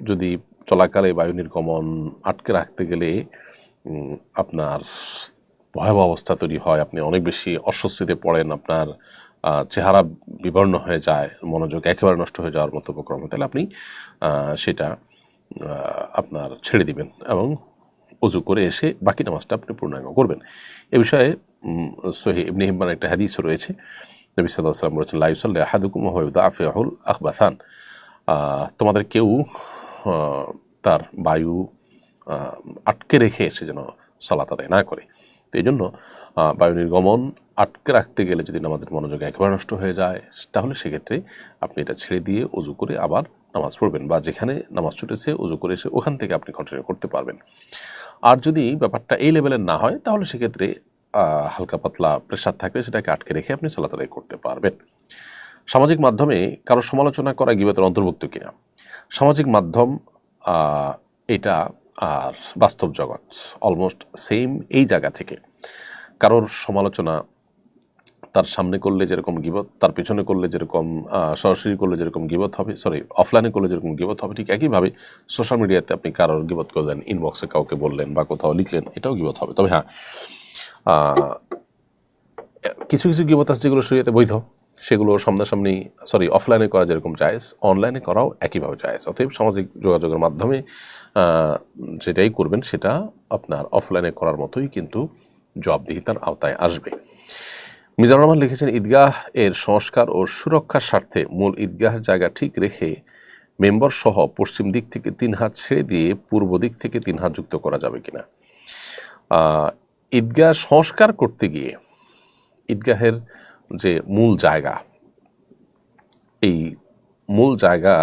যদি চলাকালে বায়ু নির্গমন আটকে রাখতে গেলে আপনার ভয়াবহ অবস্থা তৈরি হয়, আপনি অনেক বেশি অস্বস্তিতে পড়েন, আপনার চেহারা বিবর্ণ হয়ে যায়, মনোযোগ একেবারে নষ্ট হয়ে যাওয়ার মতো উপক্রম, তাহলে আপনি সেটা আপনার ছেড়ে দিবেন এবং ওযু করে এসে বাকি নামাজটা আপনি পূর্ণাঙ্গ করবেন। এ বিষয়ে সহিহ ইবনে হিব্বানের একটা হাদিস রয়েছে, নবী সাল্লাল্লাহু আলাইহি ওয়াসাল্লাম বলেছেন, লা ইউসাল্লি আহাদুকুম ওয়া ইউদাফিউল আখবাসান, তোমাদের কেউ তার বায়ু আটকে রেখে সে যেন সালাত আদায় না করে। তো এই জন্য বায়ু নির্গমন আটকে রাখতে গেলে যদি নামাজের মনোযোগ একেবারে নষ্ট হয়ে যায়, তাহলে সেক্ষেত্রে আপনি এটা ছেড়ে দিয়ে ওযু করে আবার নামাজ পড়বেন, বা যেখানে নামাজ ছুটেছে ওযু করে এসে ওখান থেকে আপনি কন্টিনিউ করতে পারবেন। আর যদি ব্যাপারটা এই লেভেলের না হয়, তাহলে সেক্ষেত্রে হালকা পাতলা প্রেশার থাকলে সেটাকে আটকে রেখে আপনি সালাত আদায় করতে পারবেন। সামাজিক মাধ্যমে কারো সমালোচনা করা গীবতের অন্তর্ভুক্ত কিনা? সামাজিক মাধ্যম এটা আর বাস্তব জগৎ অলমোস্ট সেম। এই জায়গা থেকে কারোর সমালোচনা তার সামনে করলে যেরকম গীবত, তার পেছনে করলে যেরকম সরাসরি করলে যেরকম গীবত হবে, অফলাইনে করলে যেরকম গীবত হবে, ঠিক একইভাবে সোশ্যাল মিডিয়াতে আপনি কারোর গীবত করলেন, ইনবক্সে কাউকে বললেন বা কোথাও লিখলেন, এটাও গীবত হবে। তবে হ্যাঁ, কিছু কিছু গীবত আছে যেগুলো শরীয়তে বৈধ, সেগুলো সামনাসামনি অফলাইনে করা যেরকম জায়েজ, অনলাইনে করাও একইভাবে জায়েজ। অতএব সামাজিক যোগাযোগের মাধ্যমে যেটাই করবেন সেটা আপনার অফলাইনে করার মতোই কিন্তু জবাবদিহিতার আওতায় আসবে। মিজানুর রহমান লিখেছেন, ঈদগাহ এর সংস্কার ও সুরক্ষার স্বার্থে মূল ঈদগাহের জায়গা ঠিক রেখে মেম্বার সহ পশ্চিম দিক থেকে 3 হাত ছেড়ে দিয়ে পূর্ব দিক থেকে 3 হাত যুক্ত করা যাবে কিনা? ঈদগাহ সংস্কার করতে গিয়ে ঈদগাহের যে মূল জায়গা, এই মূল জায়গা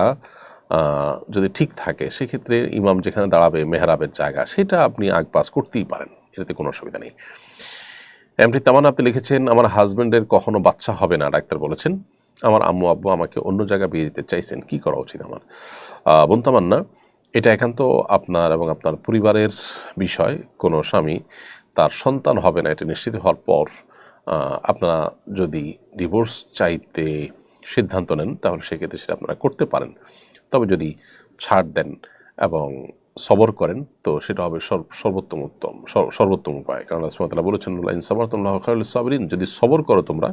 যদি ঠিক থাকে সেক্ষেত্রে ইমাম যেখানে দাঁড়াবে মেহরাবের জায়গা, সেটা আপনি আগপাস করতেই পারেন, এটাতে কোনো অসুবিধা নেই। এমটি তামান্না আপনি লিখেছেন, আমার হাজব্যান্ডের কখনো বাচ্চা হবে না, ডাক্তার বলেছেন। আমার আম্মু আব্বু আমাকে অন্য জায়গায় বিয়ে দিতে চাইছেন, কি করা উচিত আমার? বোন তামান্না, এটা একান্ত আপনার এবং আপনার পরিবারের বিষয়। কোনো স্বামী তার সন্তান হবে না এটা নিশ্চিত হওয়ার পর আপনারা যদি ডিভোর্স চাইতে সিদ্ধান্ত নেন তাহলে সেক্ষেত্রে সেটা আপনারা করতে পারেন। তবে যদি ছাড় দেন এবং সবর করেন তো সেটা হবে সর্বোত্তম উপায়। কারণ আল্লাহ সুবহানাহু ওয়া তাআলা বলেছেন, ইন সাবারতুম লাহু খায়রুল লিস-সাবিরিন, যদি সবর করো তোমরা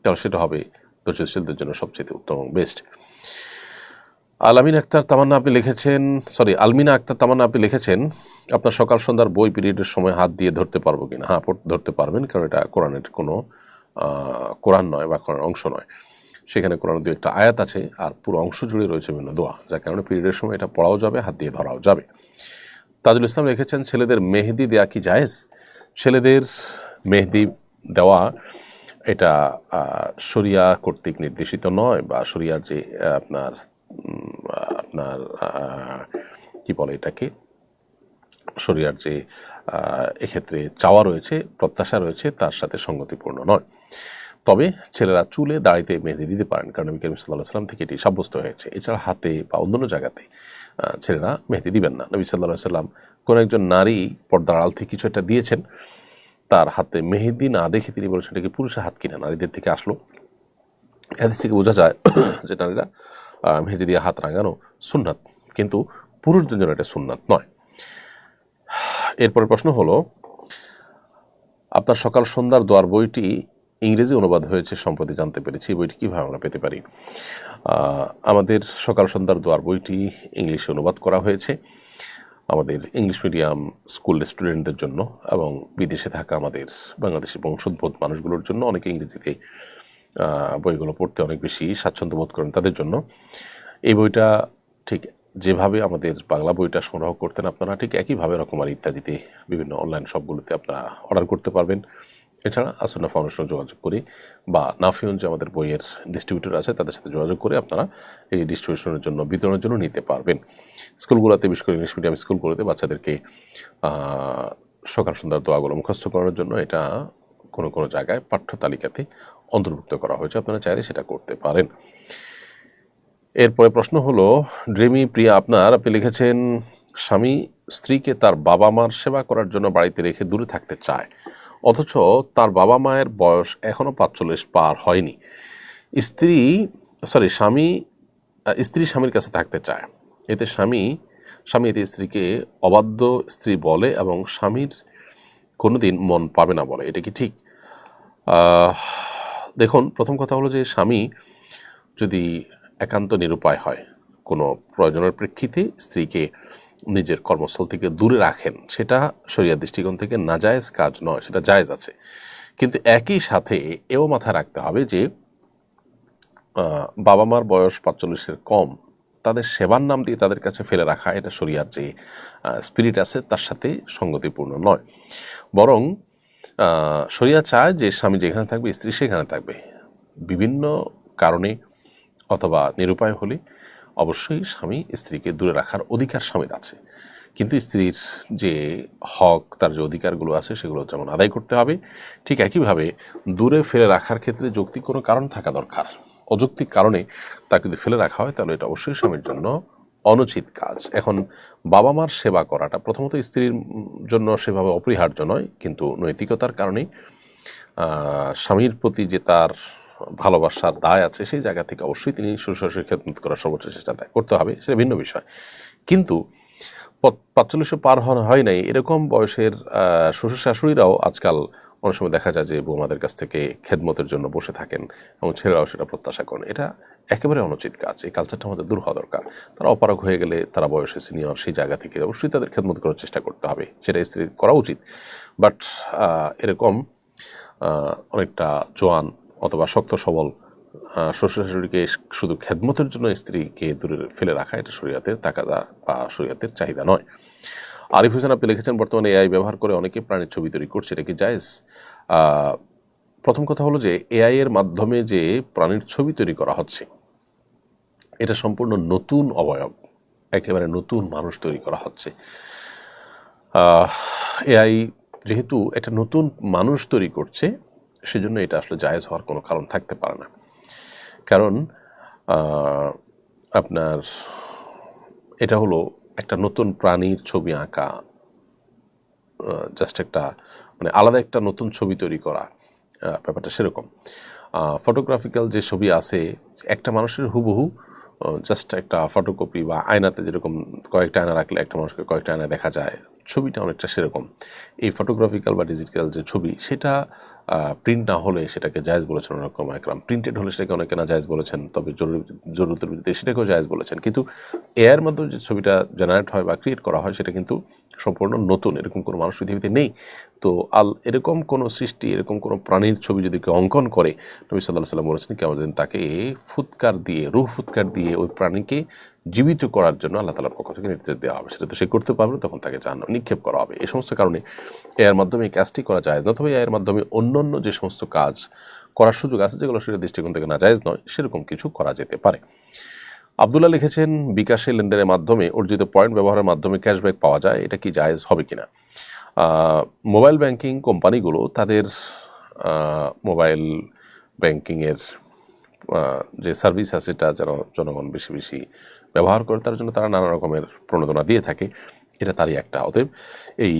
তাহলে সেটা হবে ধৈর্যশীলদের জন্য সবচেয়ে উত্তম এবং বেস্ট। আলমিনা আক্তার তামান্না আপনি লিখেছেন, আপনার সকাল সন্ধ্যার বই পিরিয়ডের সময় হাত দিয়ে ধরতে পারবো কিনা? হ্যাঁ, ধরতে পারবেন, কারণ এটা কোরআনের কোনো কোরআন নয় বা কোরআনের অংশ নয়। সেখানে কোরআনের 2-1টা আয়াত আছে আর পুরো অংশ জুড়ে রয়েছে বিভিন্ন দোয়া, যার কারণে পিরিয়ডের সময় এটা পড়াও যাবে, হাত দিয়ে ধরাও যাবে। তাজুল ইসলাম লিখেছেন, ছেলেদের মেহেদি দেওয়া কি জায়েজ? ছেলেদের মেহেদি দেওয়া এটা শরিয়া কর্তৃক নির্দেশিত নয়, বা শরিয়ার যে আপনার কি বলে এটাকে, শরিয়ার যে এক্ষেত্রে চাওয়া রয়েছে, প্রত্যাশা রয়েছে, তার সাথে সঙ্গতিপূর্ণ নয়। তবে ছেলেরা চুলে দাড়িতে মেহেদি দিতে পারেন, কারণ নবী করিম সাল্লাল্লাহু আলাইহি ওয়াসাল্লাম থেকে এটি সাব্যস্ত হয়েছে। এছাড়া হাতে বা অন্যান্য জায়গাতে ছেলেরা মেহেদি দিবেন না। নবী সাল্লাল্লাহু আলাইহি ওয়াসাল্লাম কোনো একজন নারী পর্দার আড়াল থেকে কিছু একটা দিয়েছেন, তার হাতে মেহেদি না দেখে তিনি বলেছেন এটা কি পুরুষের হাত কিনা, নারীদের থেকে আসলো। হাদিস থেকে বোঝা যায় যে নারীরা মেহেদি দিয়ে হাত রাঙানো সুন্নাত, কিন্তু পুরুষদের জন্য এটা সুন্নাত নয়। এরপরের প্রশ্ন হলো, আপনার সকাল সন্ধ্যার দোয়ার বইটি ইংরেজি অনুবাদ হয়েছে সম্প্রতি জানতে পেরেছি, বইটি কীভাবে আমরা পেতে পারি? আমাদের সকাল সন্ধ্যার দোয়ার বইটি ইংলিশে অনুবাদ করা হয়েছে আমাদের ইংলিশ মিডিয়াম স্কুল স্টুডেন্টদের জন্য এবং বিদেশে থাকা আমাদের বাংলাদেশি বংশোদ্ভূত মানুষগুলোর জন্য। অনেকে ইংরেজিতে বইগুলো পড়তে অনেক বেশি স্বাচ্ছন্দ্য বোধ করেন, তাদের জন্য এই বইটা ঠিক যেভাবে আমাদের বাংলা বইটা সংগ্রহ করতেন আপনারা, ঠিক একইভাবে রকমারি ইত্যাদিতে বিভিন্ন অনলাইন শপগুলোতে আপনারা অর্ডার করতে পারবেন। এছাড়া আসুন্নাহ ফাউন্ডেশনে যোগাযোগ করে বা নাফিউন যে আমাদের বইয়ের ডিস্ট্রিবিউটর আছে তাদের সাথে যোগাযোগ করে আপনারা এই ডিস্ট্রিবিউশনের জন্য, বিতরণের জন্য নিতে পারবেন। স্কুলগুলোতে, বিশেষ করে ইংলিশ মিডিয়াম স্কুলগুলোতে বাচ্চাদেরকে সকাল সন্ধ্যার দোয়াগুলো মুখস্থ করানোর জন্য এটা কোনো কোনো জায়গায় পাঠ্য তালিকাতে অন্তর্ভুক্ত করা হয়েছে, আপনারা চাইলে সেটা করতে পারেন। এরপরে প্রশ্ন হলো, ড্রিমি প্রিয়া আপনি লিখেছেন, স্বামী স্ত্রীকে তার বাবা মার সেবা করার জন্য বাড়িতে রেখে দূরে থাকতে চায়, অথচ তার বাবা মায়ের বয়স এখনও 45 পার হয়নি। স্ত্রী স্বামীর কাছে থাকতে চায়, এতে স্বামী এতে স্ত্রীকে অবাধ্য স্ত্রী বলে এবং স্বামীর কোনোদিন মন পাবে না বলে, এটা কি ঠিক? দেখুন, প্রথম কথা হলো যে স্বামী যদি একান্ত নিরুপায় হয়, কোনো প্রয়োজনের প্রেক্ষিতে স্ত্রীকে নিজের কর্মস্থল থেকে দূরে রাখেন, সেটা শরিয়ার দৃষ্টিকোণ থেকে নাজায়েজ কাজ নয়, সেটা জায়েজ আছে। কিন্তু একই সাথে এও মাথায় রাখতে হবে যে বাবা মার বয়স 45-এর কম, তাদের সেবার নাম দিয়ে তাদের কাছে ফেলে রাখা, এটা শরিয়ার যে স্পিরিট আছে তার সাথে সঙ্গতিপূর্ণ নয়। বরং শরিয়া চায় যে স্বামী যেখানে থাকবে স্ত্রী সেখানে থাকবে। বিভিন্ন কারণে অথবা নিরুপায় হলে অবশ্যই স্বামী স্ত্রীকে দূরে রাখার অধিকার স্বামীর আছে, কিন্তু স্ত্রীর যে হক, তার যে অধিকারগুলো আছে সেগুলো যেমন আদায় করতে হবে, ঠিক একইভাবে দূরে ফেলে রাখার ক্ষেত্রে যৌক্তিক কোনো কারণ থাকা দরকার। অযৌক্তিক কারণে তাকে যদি ফেলে রাখা হয় তাহলে এটা অবশ্যই স্বামীর জন্য অনুচিত কাজ। এখন বাবা মার সেবা করাটা প্রথমত স্ত্রীর জন্য সেভাবে অপরিহার্য নয়, কিন্তু নৈতিকতার কারণেই স্বামীর প্রতি যে তার ভালোবাসার দায় আছে সেই জায়গা থেকে অবশ্যই তিনি শ্বশুর-শাশুড়ির খেদমত করার সর্বোচ্চ চেষ্টা করতে হবে, সেটা ভিন্ন বিষয়। কিন্তু ৪৫ পার হয় নাই এরকম বয়সের শ্বশুর শাশুড়িরাও আজকাল অনেক সময় দেখা যায় যে বৌমাদের কাছ থেকে খেদমতের জন্য বসে থাকেন এবং ছেলেরাও সেটা প্রত্যাশা করেন। এটা একেবারে অনুচিত কাজ। এই কালচারটা আমাদের দূর হওয়া দরকার। তারা অপারগ হয়ে গেলে, তারা বয়সে সিনিয়র, সেই জায়গা থেকে অবশ্যই তাদের খেদমত করার চেষ্টা করতে হবে, সেটা স্ত্রীর করা উচিত। বাট এরকম অনেকটা জোয়ান অথবা শক্ত সবল শ্বশুর শাশুড়িকে শুধু খেদমতের জন্য স্ত্রীকে দূরে ফেলে রাখা, এটা শরীয়তের তাকাদা বা শরীয়তের চাহিদা নয়। আরিফ হোসেন আপনি লিখেছেন, বর্তমানে এআই ব্যবহার করে অনেকে প্রাণীর ছবি তৈরি করছে, এটা কি জায়েজ? প্রথম কথা হলো যে এআই এর মাধ্যমে যে প্রাণীর ছবি তৈরি করা হচ্ছে এটা সম্পূর্ণ নতুন অবয়ব, একেবারে নতুন মানুষ তৈরি করা হচ্ছে। এআই যেহেতু একটা নতুন মানুষ তৈরি করছে, সেজন্য এটা আসলে জায়েজ হওয়ার কোনো কারণ থাকতে পারে না। কারণ আপনার এটা হলো একটা নতুন প্রাণীর ছবি আঁকা, জাস্ট একটা মানে আলাদা একটা নতুন ছবি তৈরি করা, ব্যাপারটা সেরকম। ফটোগ্রাফিক্যাল যে ছবি আছে একটা মানুষের হুবহু জাস্ট একটা ফটোকপি বা আয়নাতে যেরকম কয়েকটা আয়না রাখলে একটা মানুষকে কয়েকটা আয়না দেখা যায়, ছবিটা অনেকটা সেরকম। এই ফটোগ্রাফিক্যাল বা ডিজিটাল যে ছবি সেটা প্রিন্ট না হলে সেটাকে জায়েজ বলেছেন ওরকম একরাম, প্রিন্টেড হলে সেটাকে অনেকে না জায়েজ বলেছেন, তবে জরুরতের ভিত্তিতে সেটাকেও জায়েজ বলেছেন। কিন্তু এআইয়ের মাধ্যমে যে ছবিটা জেনারেট হয় বা ক্রিয়েট করা হয় সেটা কিন্তু সম্পূর্ণ নতুন, এরকম কোনো মানুষ পৃথিবীতে নেই। তো এরকম কোনো সৃষ্টি, এরকম কোনো প্রাণীর ছবি যদি কেউ অঙ্কন করে, নবী সাল্লাল্লাহু আলাইহি ওয়াসাল্লাম বলেছেন কেমন দিন তাকে ফুৎকার দিয়ে, রূহ ফুৎকার দিয়ে ওই প্রাণীকে জীবিত করার জন্য আল্লাহ তাআলার পক্ষ থেকে নির্দেশ দেওয়া হবে। সেটা তো সে করতে পারবে, তখন তাকে জাহান্নামে নিক্ষেপ করা হবে। এই সমস্ত কারণে এর মাধ্যমে কাজটি করা যায় না। তবে এর মাধ্যমে অন্যান্য যে সমস্ত কাজ করার সুযোগ আছে যেগুলো সেটা দৃষ্টিকোণ থেকে নাজায়েজ নয়, সেরকম কিছু করা যেতে পারে। আব্দুল্লাহ লিখেছেন, বিকাশে লেনদেনের মাধ্যমে অর্জিত পয়েন্ট ব্যবহারের মাধ্যমে ক্যাশব্যাক পাওয়া যায়, এটা কি জায়েজ হবে কিনা? মোবাইল ব্যাংকিং কোম্পানিগুলো তাদের মোবাইল ব্যাংকিংয়ের যে সার্ভিস আছে সেটা যেন জনগণ বেশি বেশি ব্যবহার করে, তার জন্য তারা নানা রকমের প্রণোদনা দিয়ে থাকে, এটা তারই একটা। অতএব এই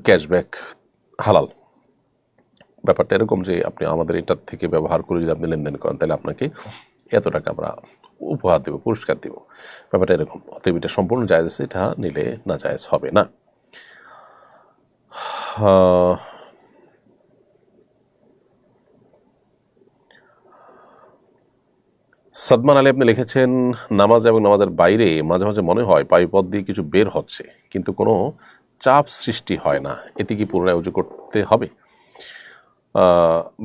ক্যাশব্যাক হালাল। ব্যাপারটা এরকম যে আপনি আমাদের এটার থেকে ব্যবহার করে যদি আপনি লেনদেন করেন তাহলে আপনাকে এত টাকা আমরা উপহার দেব, পুরস্কার দেব, ব্যাপারটা এরকম। অতএব এটা সম্পূর্ণ জায়েজ আছে, এটা নিলে না জায়েজ হবে না। সাদমান আলী আপনি লিখেছেন, নামাজ এবং নামাজের বাইরে মাঝে মাঝে মনে হয় পায়ুপথ দিয়ে কিছু বের হচ্ছে, কিন্তু কোনো চাপ সৃষ্টি হয় না, এতে কি পুনরায় উজু করতে হবে?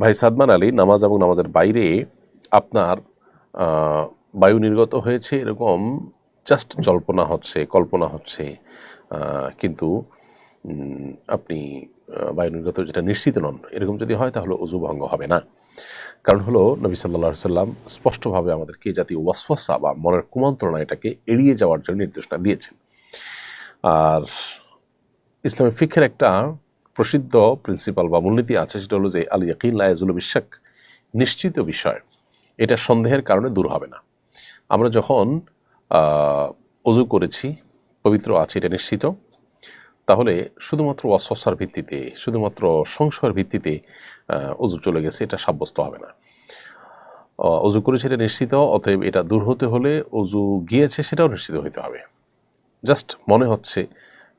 ভাই সাদমান আলী, নামাজ এবং নামাজের বাইরে আপনার বায়ু নির্গত হয়েছে এরকম জাস্ট কল্পনা হচ্ছে, কিন্তু আপনি বায়ু নির্গত যেটা নিশ্চিত নন, এরকম যদি হয় তাহলে অজু ভঙ্গ হবে না। কারণ হলো নবী সাল্লাল্লাহু আলাইহি সাল্লাম স্পষ্টভাবে আমাদেরকে জাতীয় ওয়াসওয়াসা বা মনের কুমন্ত্রণা এটাকে এড়িয়ে যাওয়ার জন্য নির্দেশনা দিয়েছেন। আর ইসলামী ফিকহের একটা প্রসিদ্ধ প্রিন্সিপাল বা মূলনীতি আছে, সেটা হলো যে আল ইয়াকিন লা ইয়াজুলু বিশাক, নিশ্চিত বিষয় এটা সন্দেহের কারণে দূর হবে না। আমরা যখন অজু করেছি, পবিত্র আছে এটা নিশ্চিত, তাহলে শুধুমাত্র ওয়াসওয়াসার ভিত্তিতে, শুধুমাত্র সংশয়ের ভিত্তিতে অজু চলে গেছে এটা সাব্যস্ত হবে না। অজু করেছে এটা নিশ্চিত, অতএব এটা দূর হতে হলে অজু গিয়েছে সেটাও নিশ্চিত হইতে হবে। জাস্ট মনে হচ্ছে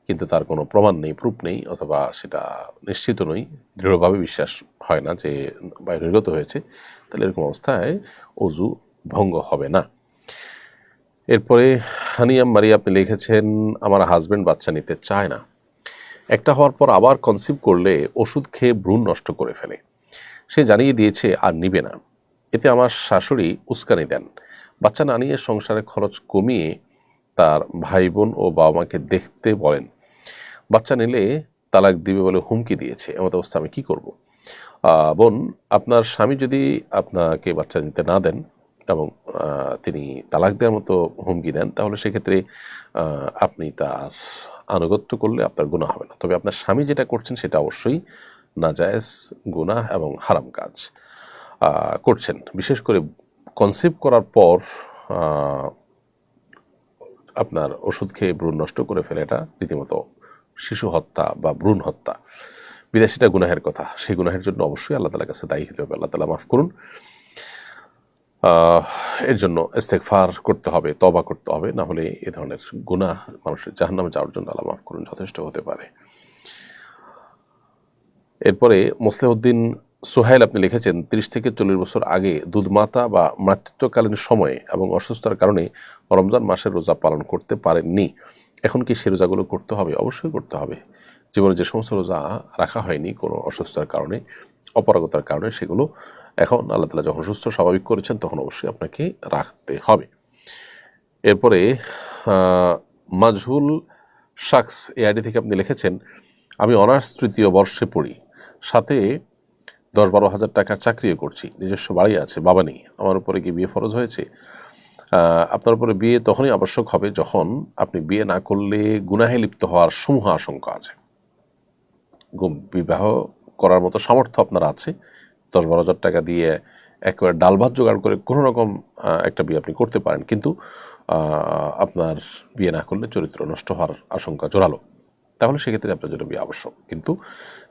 কিন্তু তার কোনো প্রমাণ নেই, প্রুফ নেই, অথবা সেটা নিশ্চিত নই, দৃঢ়ভাবে বিশ্বাস হয় না যে বায়ু নির্গত হয়েছে, তাহলে এরকম অবস্থায় অজু ভঙ্গ হবে না। এরপরে হানিয়াম মারিয়া আপনি লিখেছেন, আমার হাজব্যান্ড বাচ্চা নিতে চায় না, একটা হওয়ার পর আবার কনসিভ করলে ওষুধ খেয়ে ভ্রূণ নষ্ট করে ফেলে, সে জানিয়ে দিয়েছে আর নিবে না, এতে আমার শাশুড়ি উস্কানি দেন, বাচ্চা না নিয়ে সংসারে খরচ কমিয়ে তার ভাই বোন ও বাবা মাকে দেখতে বলেন, বাচ্চা নিলে তালাক দিবে বলে হুমকি দিয়েছে, এমন অবস্থা আমি কি করব? বোন, আপনার স্বামী যদি আপনাকে বাচ্চা নিতে না দেন এবং তিনি তালাক দেওয়ার মতো হুমকি দেন, তাহলে সেক্ষেত্রে আপনি তার আনুগত্য করলে আপনার গুনাহ হবে না। তবে আপনার স্বামী যেটা করছেন সেটা অবশ্যই নাজায়েজ গুনাহ এবং হারাম কাজ করছেন। বিশেষ করে কনসিভ করার পর আপনার ওষুধ খেয়ে ভ্রূণ নষ্ট করে ফেলে, এটা রীতিমতো শিশু হত্যা বা ভ্রূণ হত্যা। বিদেশিটা গুনাহের কথা, সেই গুনাহের জন্য অবশ্যই আল্লাহ তাআলার কাছে দায়ী হতে হবে। আল্লাহ তাআলা মাফ করুন। এর জন্য ইস্তেগফার করতে হবে, তওবা করতে হবে, না হলে এ ধরনের গুনাহ মানুষের জাহান্নামে যাওয়ার জন্য আল্লাহ মাফ করুন যথেষ্ট হতে পারে। এরপরে মোসলেহউদ্দিন সোহাইল আপনি লিখেছেন 30 থেকে 40 বছর আগে দুধমাতা বা মাতৃত্বকালীন সময়ে এবং অসুস্থতার কারণে রমজান মাসের রোজা পালন করতে পারেননি, এখন কি সে রোজাগুলো করতে হবে? অবশ্যই করতে হবে। জীবনে যে সমস্ত রোজা রাখা হয়নি কোনো অসুস্থতার কারণে, অপারগতার কারণে, সেগুলো এখন আল্লাহ তাআলা যখন সুস্থ স্বাভাবিক করেছেন তখন অবশ্যই আপনাকে রাখতে হবে। এরপরে মাজহুল শাখস এআইডি থেকে আপনি লিখেছেন, আমি অনার্স 3য় বর্ষে পড়ি, সাথে 10-12 হাজার টাকার চাকরিও করছি, নিজস্ব বাড়ি আছে, বাবা নেই, আমার উপরে কি বিয়ে ফরজ হয়েছে? আপনার উপরে বিয়ে তখনই আবশ্যক হবে যখন আপনি বিয়ে না করলে গুনাহে লিপ্ত হওয়ার সমূহ আশঙ্কা আছে। বিবাহ করার মতো সামর্থ্য আপনার আছে, 10-12 হাজার টাকা দিয়ে একেবারে ডাল ভাত জোগাড় করে কোনো রকম একটা বিয়ে আপনি করতে পারেন, কিন্তু আপনার বিয়ে না করলে চরিত্র নষ্ট হওয়ার আশঙ্কা জোরালো, তাহলে সেক্ষেত্রে আপনার জন্য বিয়ে আবশ্যক। কিন্তু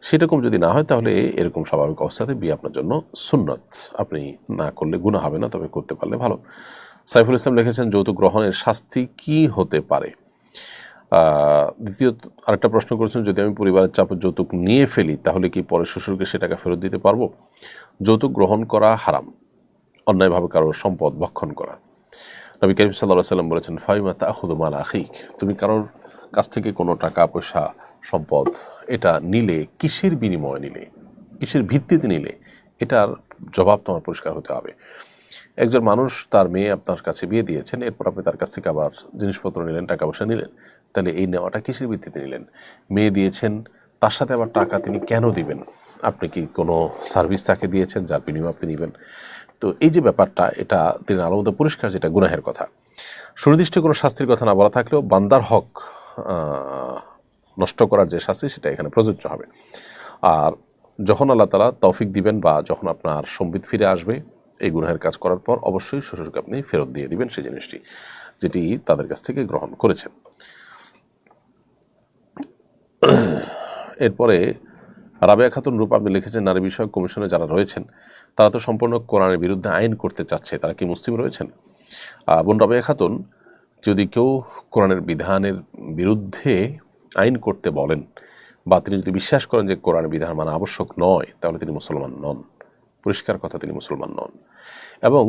সেরকম যদি না হয় তাহলে এরকম স্বাভাবিক অবস্থাতে বিয়ে আপনার জন্য সুন্নত, আপনি না করলে গুনাহ হবে না, তবে করতে পারলে ভালো। সাইফুল ইসলাম লিখেছেন, যৌতুক গ্রহণের শাস্তি কি হতে পারে? দ্বিতীয় আরেকটা প্রশ্ন করেছেন, যদি আমি পরিবারের চাপে যৌতুক নিয়ে ফেলি তাহলে কি পরে শ্বশুরকে সে টাকা ফেরত দিতে পারবো? যৌতুক গ্রহণ করা হারাম, অন্যায়ভাবে কারোর সম্পদ ভক্ষণ করা। নবী করিম সাল্লাল্লাহু আলাইহি ওয়াসাল্লাম বলেছেন, ফাইমা তাখুযু মাল আখিক, তুমি কারোর কাছ থেকে কোনো টাকা পয়সা সম্পদ এটা নিলে কিসের বিনিময়ে নিলে, কিসের ভিত্তিতে নিলে, এটার জবাব তোমার পরিষ্কার হতে হবে। একজন মানুষ তার মেয়ে আপনার কাছে বিয়ে দিয়েছেন, এরপর আপনি তার কাছ থেকে আবার জিনিসপত্র নিলেন, টাকা পয়সা নিলেন, তাহলে এই নেওয়াটা কিসের ভিত্তিতে নিলেন? মেয়ে দিয়েছেন, তার সাথে আবার টাকা তিনি কেন দিবেন? আপনি কি কোনো সার্ভিস তাকে দিয়েছেন যার বিনিময়ে আপনি নেবেন? তো এই যে ব্যাপারটা, এটা তিনি আলাদা পরিষ্কার, যেটা গুনাহের কথা। সুনির্দিষ্ট কোনো শাস্তির কথা না বলা থাকলেও বান্দার হক নষ্ট করার যে শাস্তি সেটা এখানে প্রযোজ্য হবে। আর যখন আল্লাহ তাআলা তৌফিক দিবেন বা যখন আপনার সম্বিত ফিরে আসবে এই গুনাহের কাজ করার পর, অবশ্যই শ্বশুরকে আপনি ফেরত দিয়ে দিবেন সেই জিনিসটি যেটি তাদের কাছ থেকে গ্রহণ করেছেন। এরপরে রাবেয়া খাতুন রূপা আপনি লিখেছেন, নারী বিষয়ক কমিশনে যারা রয়েছেন তারা তো সম্পূর্ণ কোরআনের বিরুদ্ধে আইন করতে চাচ্ছে, তারা কি মুসলিম রয়েছেন? বোন রাবেয়া খাতুন, যদি কেউ কোরআনের বিধানের বিরুদ্ধে আইন করতে বলেন বা তিনি যদি বিশ্বাস করেন যে কোরআনের বিধান মানা আবশ্যক নয়, তাহলে তিনি মুসলমান নন। পরিষ্কার কথা, তিনি মুসলমান নন। এবং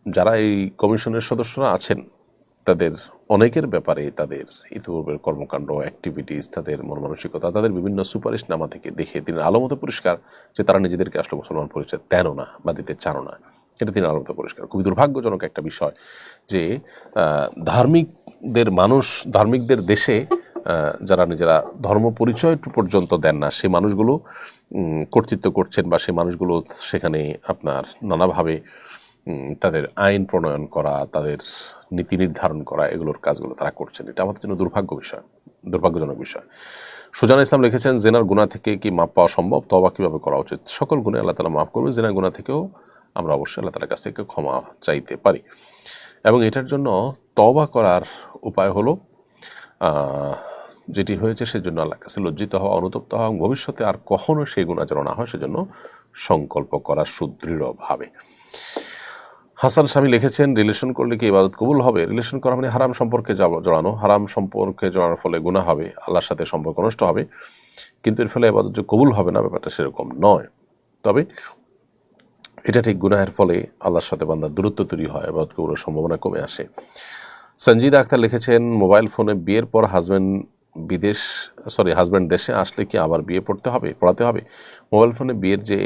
যারা এই কমিশনের সদস্যরা আছেন তাদের অনেকের ব্যাপারে তাদের ইতিপূর্বের কর্মকাণ্ড, অ্যাক্টিভিটিস, তাদের মন মানসিকতা, তাদের বিভিন্ন সুপারিশনামা থেকে দেখে তিনি আলোমতো পরিষ্কার যে তারা নিজেদেরকে আসলে মুসলমান পরিচয় দেনও না বা দিতে চানও না, এটা তিনি আলোমতো পরিষ্কার। খুবই দুর্ভাগ্যজনক একটা বিষয় যে ধার্মিকদের দেশে যারা নিজেরা ধর্ম পরিচয় পর্যন্ত দেন না, সে মানুষগুলো কর্তৃত্ব করছেন বা সে মানুষগুলো সেখানে আপনার নানাভাবে তাদের আইন প্রণয়ন করা, তাদের নীতি নির্ধারণ করা, এগুলোর কাজগুলো তারা করছেন। এটা আমাদের জন্য দুর্ভাগ্যজনক বিষয়। সুজানা ইসলাম লিখেছেন, জেনার গুনাহ থেকে কি মাপ পাওয়া সম্ভব? তওবা কিভাবে করা উচিত? সকল গুনাহ আল্লাহ তাআলা মাফ করবেন, জেনার গুনাহ থেকেও আমরা অবশ্যই আল্লাহ তাআলার কাছ থেকে ক্ষমা চাইতে পারি। এবং এটার জন্য তওবা করার উপায় হলো যেটি হয়েছে সেজন্য আল্লাহর কাছে লজ্জিত হওয়া, অনুতপ্ত হওয়া, এবং ভবিষ্যতে আর কখনো সেই গুনাহ যেন না হয় সেজন্য সংকল্প করা সুদৃঢ়ভাবে। হাসান স্বামী লিখেছেন, রিলেশন করলে কি ইবাদত কবুল হবে? রিলেশন করা মানে হারাম সম্পর্কে জড়ানো, হারাম সম্পর্কে জড়ানোর ফলে গুনাহ হবে, আল্লাহর সাথে সম্পর্ক নষ্ট হবে, কিন্তু এর ফলে ইবাদত যে কবুল হবে না ব্যাপারটা সেরকম নয়। তবে এটা ঠিক, গুনাহের ফলে আল্লাহর সাথে বান্দার দূরত্ব তৈরি হয়, ইবাদত কবুলের সম্ভাবনা কমে আসে। সঞ্জিদা আক্তার লিখেছেন, মোবাইল ফোনে বিয়ের পর হাজব্যান্ড দেশে আসলে কি আবার বিয়ে পড়াতে হবে? মোবাইল ফোনে বিয়ের যে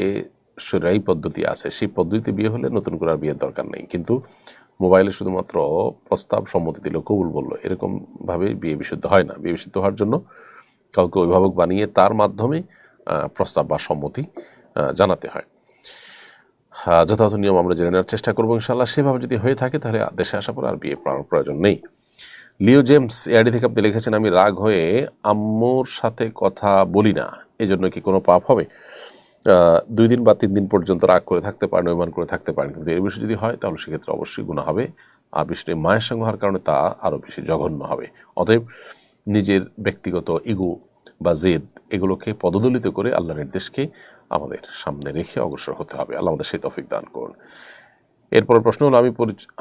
শরঈ পদ্ধতি আছে সেই পদ্ধতিতে বিয়ে হলে নতুন করে আর বিয়ের দরকার নেই, কিন্তু মোবাইলে শুধুমাত্র প্রস্তাব সম্মতি দিল, কবুল বললো, এরকমভাবে বিয়ে বিশুদ্ধ হয় না। বিয়ে বিশুদ্ধ হওয়ার জন্য কাউকে অভিভাবক বানিয়ে তার মাধ্যমে প্রস্তাব বা সম্মতি জানাতে হয়। যথাযথ নিয়ম আমরা জেনে নেওয়ার চেষ্টা করবো ইনশাআল্লাহ। সেভাবে যদি হয়ে থাকে তাহলে দেশে আসার পর আর বিয়ে পড়ানোর প্রয়োজন নেই। লিও জেমস এআইডি থেকে আপনি লিখেছেন, আমি রাগ হয়ে আম্মুর সাথে কথা বলি না, এজন্য কি কোনো পাপ হবে? 2 দিন বা 3 দিন পর্যন্ত রাগ করে থাকতে পারেন, অভিমান করে থাকতে পারেন, কিন্তু এর বেশি যদি হয় তাহলে সেক্ষেত্রে অবশ্যই গুনাহ হবে। আর বিষয়টি মায়ের সঙ্গে হওয়ার কারণে তা আরও বেশি জঘন্য হবে। অতএব নিজের ব্যক্তিগত ইগো বা জেদ এগুলোকে পদদলিত করে আল্লাহর নির্দেশকে আমাদের সামনে রেখে অগ্রসর হতে হবে। আল্লাহ আমাদের সেই তৌফিক দান করুন। এরপর প্রশ্ন হলো,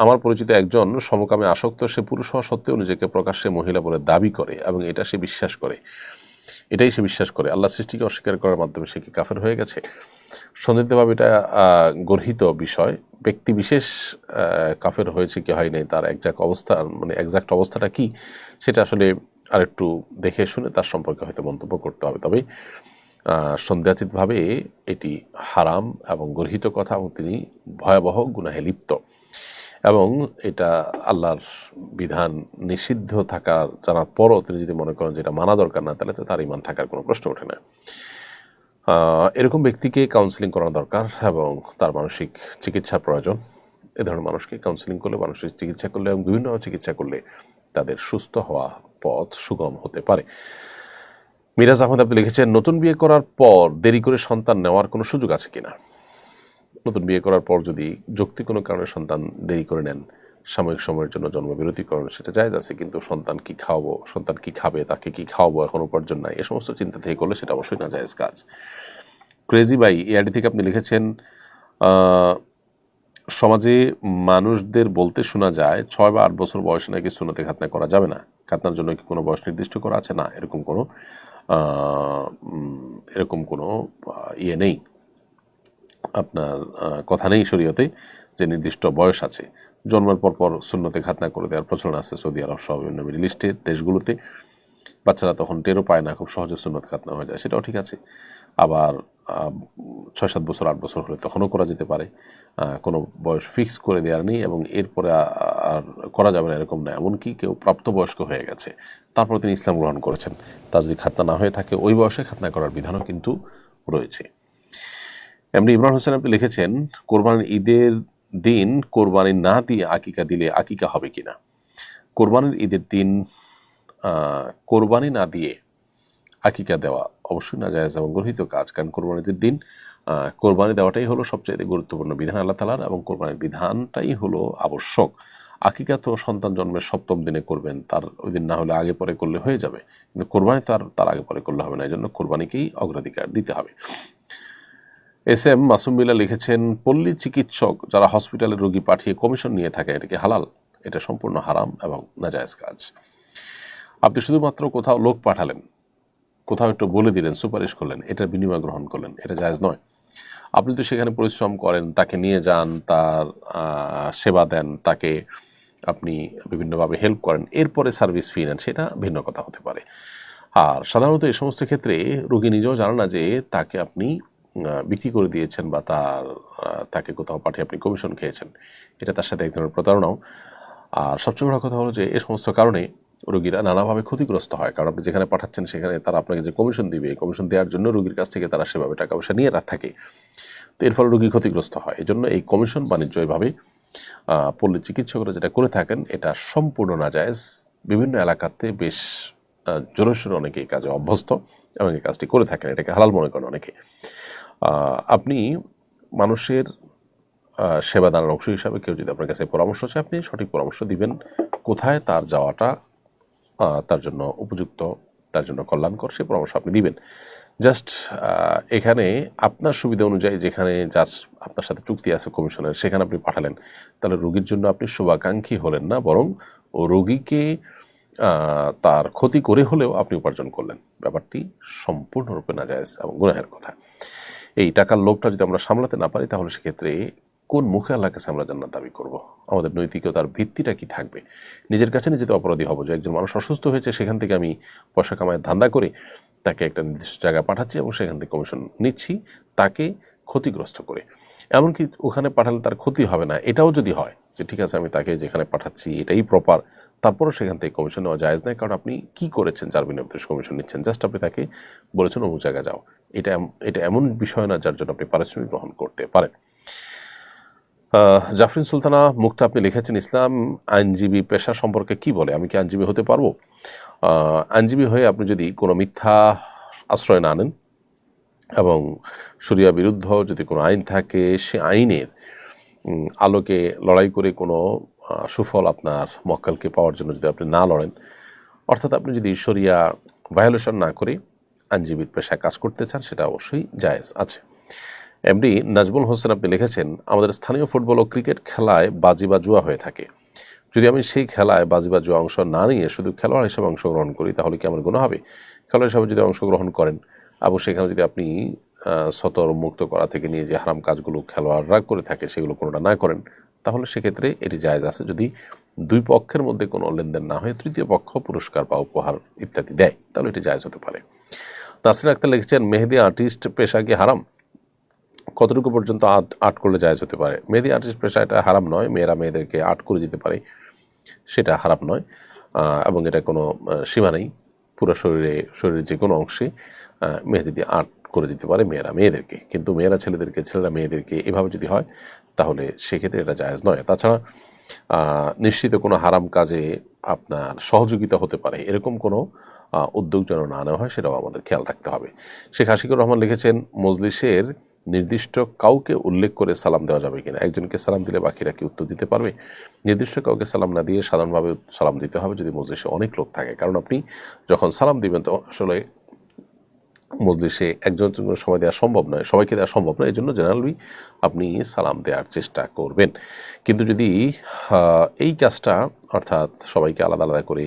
আমার পরিচিত একজন সমকামে আসক্ত, সে পুরুষ হওয়া সত্ত্বেও নিজেকে প্রকাশ্যে মহিলা বলে দাবি করে এবং এটাই সে বিশ্বাস করে। আল্লাহ সৃষ্টিকে অস্বীকার করার মাধ্যমে সে কি কাফের হয়ে গেছে? সন্দিগ্ধভাবে এটা গর্হিত বিষয়। ব্যক্তি বিশেষ কাফের হয়েছে কি হয় নাই তার এক্সাক্ট অবস্থাটা কি সেটা আসলে আরেকটু দেখে শুনে তার সম্পর্কে হয়তো মন্তব্য করতে হবে। তবে সন্দেহাতীতভাবে এটি হারাম এবং গর্হিত কথা এবং তিনি ভয়াবহ গুনাহে লিপ্ত, এবং এটা আল্লাহর বিধান নিষিদ্ধ থাকার জানার পরও তিনি যদি মনে করেন যে এটা মানা দরকার না, তাহলে তো তার ঈমান থাকার কোনো প্রশ্ন ওঠে না। এরকম ব্যক্তিকে কাউন্সেলিং করানো দরকার এবং তার মানসিক চিকিৎসার প্রয়োজন। এ ধরনের মানুষকে কাউন্সেলিং করলে, মানসিক চিকিৎসা করলে এবং বিভিন্ন চিকিৎসা করলে তাদের সুস্থ হওয়া পথ সুগম হতে পারে। মিরাজ আহমেদ আপনি লিখেছেন, নতুন বিয়ে করার পর দেরি করে সন্তান নেওয়ার কোনো সুযোগ আছে কিনা? নতুন বিয়ে করার পর যদি যৌক্তিক কোনো কারণে সন্তান দেরি করে নেন, সাময়িক সময়ের জন্য জন্মবিরতি করেন, সেটা জায়েজ আছে, কিন্তু সন্তান কি খাওয়াবো, সন্তান কি খাবে, তাকে কি খাওয়াবো, এখন উপার্জন নাই, এ সমস্ত চিন্তা থেকে করলে সেটা অবশ্যই না জায়েজ কাজ। ক্রেজি ভাই এআইডি থেকে আপনি লিখেছেন, সমাজে মানুষদের বলতে শোনা যায় 6 বা 8 বছর বয়সে নাকি সুন্নতে খাতনা করা যাবে না। খাতনার জন্য কি কোনো বয়স নির্দিষ্ট করা আছে? না, এরকম কোনো ইয়ে নেই, আপনার কথা নেই শরীয়তে যে নির্দিষ্ট বয়স আছে। জন্মের পর সুন্নতে খাতনা করে দেওয়ার প্রচলন আছে সৌদি আরব সহ বিভিন্ন মিডল ইস্টের দেশগুলোতে। বাচ্চারা তখন টেরও পায় না, খুব সহজে সুন্নত খাতনা হয়ে যায়, সেটাও ঠিক আছে। আবার 6-7 বছর 8 বছর হলে তখনও করা যেতে পারে। কোনো বয়স ফিক্স করে দেওয়ার নেই এবং এরপরে আর করা যাবে না এরকম না। এমনকি কেউ প্রাপ্তবয়স্ক হয়ে গেছে, তারপর তিনি ইসলাম গ্রহণ করেছেন, তার যদি খাতনা না হয়ে থাকে ওই বয়সে খাতনা করার বিধানও কিন্তু রয়েছে। এমনি ইমরান হোসেন আপনি লিখেছেন, কোরবানির ঈদের দিন কোরবানি না দিয়ে আকিকা দিলে আকিকা হবে কিনা? কোরবানির ঈদের দিন কোরবানি না দিয়ে আকিকা দেওয়া অবশ্যই নাজায়েজ এবং গর্হিত কাজ। কারণ কোরবানির দিন কোরবানি দেওয়াটাই হলো সবচেয়ে গুরুত্বপূর্ণ বিধান আল্লাহ তাআলার, এবং কোরবানির বিধানটাই হলো আবশ্যক। আকিকা তো সন্তান জন্মের 7ম দিনে করবেন, তার ওই দিন না হলে আগে পরে করলে হয়ে যাবে, কিন্তু কোরবানি তার আগে পরে করলে হবে না, এই জন্য কোরবানিকেই অগ্রাধিকার দিতে হবে। এস এম মাসুম বিল্লাহ লিখেছেন, পল্লী চিকিৎসক যারা হসপিটালে রোগী পাঠিয়ে কমিশন নিয়ে থাকে, এটা কি হালাল? এটা সম্পূর্ণ হারাম এবং নাজায়েজ কাজ। আপনি শুধুমাত্র কোথাও লোক পাঠালেন, কোথাও একটু বলে দিলেন, সুপারিশ করলেন, এটার বিনিময় গ্রহণ করলেন, এটা জায়েজ নয়। আপনি তো সেখানে পরিশ্রম করেন, তাকে নিয়ে যান, তার সেবা দেন, তাকে আপনি বিভিন্নভাবে হেল্প করেন, এরপরে সার্ভিস ফি নেন, সেটা ভিন্ন কথা হতে পারে। আর সাধারণত এই সমস্ত ক্ষেত্রে রোগী নিজেও জানে না যে তাকে আপনি বিক্রি করে দিয়েছেন বা তাকে কোথাও পাঠিয়ে আপনি কমিশন খেয়েছেন, এটা তার সাথে এক ধরনের প্রতারণাও। আর সবচেয়ে বড় কথা হলো যে এই সমস্ত কারণে রোগীরা নানাভাবে ক্ষতিগ্রস্ত হয়, কারণ আপনি যেখানে পাঠাচ্ছেন সেখানে তারা আপনাকে যে কমিশন দিবে, কমিশন দেওয়ার জন্য রোগীর কাছ থেকে তারা সেভাবে টাকা পয়সা নিয়ে থাকে, তো এর ফলে রোগী ক্ষতিগ্রস্ত হয়। এই জন্য এই কমিশন বাণিজ্য এভাবে পল্লী চিকিৎসকরা যেটা করে থাকেন এটা সম্পূর্ণ নাজায়েজ। বিভিন্ন এলাকাতে বেশ জোরে সোরে অনেকে এই কাজে অভ্যস্ত এবং এই কাজটি করে থাকেন, এটাকে হালাল মনে করেন অনেকে। আপনি মানুষের সেবা দানের অংশ হিসাবে কেউ যদি আপনার কাছে পরামর্শ চায়, আপনি সঠিক পরামর্শ দিবেন, কোথায় তার যাওয়াটা তার জন্য উপযুক্ত, তার জন্য কল্যাণকর, সে পরামর্শ আপনি দিবেন। জাস্ট এখানে আপনার সুবিধা অনুযায়ী যেখানে যার আপনার সাথে চুক্তি আছে কমিশনের, সেখানে আপনি পাঠালেন, তাহলে রোগীর জন্য আপনি শুভাকাঙ্ক্ষী হলেন না, বরং ও রোগীকে তার ক্ষতি করে হলেও আপনি উপার্জন করলেন। ব্যাপারটি সম্পূর্ণরূপে নাজায়েজ এবং গুনাহের কথা। এই টাকার লোভটা যদি আমরা সামলাতে না পারি, তাহলে সেক্ষেত্রে কোন মুখে আল্লাহর কাছে আমরা জান্নাত দাবি করব? আমাদের নৈতিকতার ভিত্তিটা কি থাকবে? নিজের কাছে নিজেতে অপরাধী হব যে একজন মানুষ অসুস্থ হয়েছে, সেখান থেকে আমি পয়সা কামায় ধান্দা করে তাকে একটা নির্দিষ্ট জায়গায় পাঠাচ্ছি এবং সেখান থেকে কমিশন নিচ্ছি, তাকে ক্ষতিগ্রস্ত করে। এমনকি ওখানে পাঠালে তার ক্ষতি হবে না, এটাও যদি হয় যে ঠিক আছে আমি তাকে যেখানে পাঠাচ্ছি এটাই প্রপার, তারপরও সেখান থেকে কমিশন নেওয়া জায়েজ নাই। কারণ আপনি কি করেছেন যার বিনিময়ে কমিশন নিচ্ছেন? জাস্ট আপনি তাকে বলেছেন অমুক জায়গায় যাও, এটা এমন বিষয় না যার জন্য আপনি পারিশ্রমিক গ্রহণ করতে পারেন। জাফরিন সুলতানা মুক্তা আপনি লিখেছেন, ইসলাম আইনজীবী পেশা সম্পর্কে কি বলে? আমি কি আইনজীবী হতে পারবো? আইনজীবী হয়ে আপনি যদি কোনো মিথ্যা আশ্রয় না নেন এবং শরিয়া বিরুদ্ধ যদি কোনো আইন থাকে, সে আইনের আলোকে লড়াই করে কোনো সুফল আপনার মক্কেলকে পাওয়ার জন্য যদি আপনি না লড়েন, অর্থাৎ আপনি যদি শরিয়া ভায়োলেশন না করে আইনজীবীর পেশায় কাজ করতে চান, সেটা অবশ্যই জায়েজ আছে। এমডি নাজমুল হোসেন আপনি লিখেছেন, আমাদের স্থানীয় ফুটবল ও ক্রিকেট খেলায় বাজি বা জুয়া হয়ে থাকে। যদি আমি সেই খেলায় বাজি বা জুয়া অংশ না নিয়ে শুধু খেলোয়াড় হিসেবে অংশগ্রহণ করি, তাহলে কি আমার গুনাহ হবে? খেলোয়াড় হিসাবে যদি অংশগ্রহণ করেন এবং সেখানে যদি আপনি সতর মুক্ত করা থেকে নিয়ে যে হারাম কাজগুলো খেলোয়াড়রা করে থাকে সেগুলো কোনোটা না করেন, তাহলে সেক্ষেত্রে এটি জায়েজ আছে, যদি দুই পক্ষের মধ্যে কোনো লেনদেন না হয়ে তৃতীয় পক্ষ পুরস্কার বা উপহার ইত্যাদি দেয়, তাহলে এটি জায়েজ হতে পারে। নাসরিন আক্তার লিখেছেন, মেহেদি আর্টিস্ট পেশা কি হারাম? কতটুকু পর্যন্ত আর্ট করলে জায়েজ হতে পারে? মেহেদি আর্টিস্ট পেশা এটা হারাম নয়, মেয়েরা মেয়েদেরকে আর্ট করে দিতে পারে, সেটা হারাম নয়, এবং এটা কোনো সীমা নেই। পুরো শরীরের যে কোনো অংশে মেহেদি দিয়ে আর্ট করে দিতে পারে মেয়েরা মেয়েদেরকে, কিন্তু মেয়েরা ছেলেদেরকে, ছেলেরা মেয়েদেরকে এভাবে যদি হয় তাহলে সেক্ষেত্রে এটা জায়েজ নয়। তাছাড়া নিশ্চিত কোনো হারাম কাজে আপনার সহযোগিতা হতে পারে এরকম কোনো উদ্যোগ যেন না নেওয়া হয়, সেটাও আমাদের খেয়াল রাখতে হবে। শেখ আশিকুর রহমান লিখেছেন, মজলিসের নির্দিষ্ট কাউকে উল্লেখ করে সালাম দেওয়া যাবে কিনা? একজনকে সালাম দিলে বাকিরা কি উত্তর দিতে পারবে? নির্দিষ্ট কাউকে সালাম না দিয়ে সাধারণভাবে সালাম দিতে হবে যদি মজলিসে অনেক লোক থাকে, কারণ আপনি যখন সালাম দিবেন তো আসলে মজলিসে একজনের জন্য সময় দেওয়া সম্ভব নয়, সবাইকে দেওয়া সম্ভব নয়, এই জন্য জেনারেলি আপনি সালাম দেওয়ার চেষ্টা করবেন। কিন্তু যদি এই কাজটা অর্থাৎ সবাইকে আলাদা আলাদা করে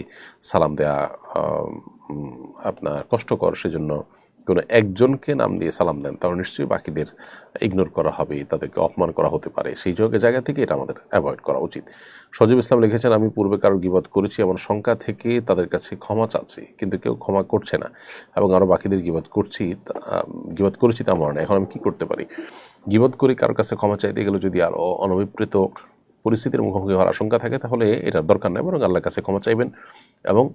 সালাম দেওয়া আপনার কষ্টকর, সেজন্য কোনো একজনকে নাম দিয়ে সালাম দেন, তাহলে নিশ্চয়ই বাকিদের ইগনোর করা হবে, তাদেরকে অপমান করা হতে পারে। সেই জায়গা থেকে এটা আমাদের অ্যাভয়েড করা উচিত। সজীব ইসলাম লিখেছেন, আমি পূর্বে কারোর গীবত করেছি এমন শঙ্কা থেকে তাদের কাছে ক্ষমা চাচ্ছি, কিন্তু কেউ ক্ষমা করছে না এবং আরও বাকিদের গীবত করেছি তা মনে, এখন আমি কী করতে পারি? গীবত করে কারোর কাছে ক্ষমা চাইতে গেলে যদি আরও অনভিপ্রেত পরিস্থিতির মুখোমুখি হওয়ার আশঙ্কা থাকে, তাহলে এটার দরকার নেই, বরং আল্লাহর কাছে ক্ষমা চাইবেন এবং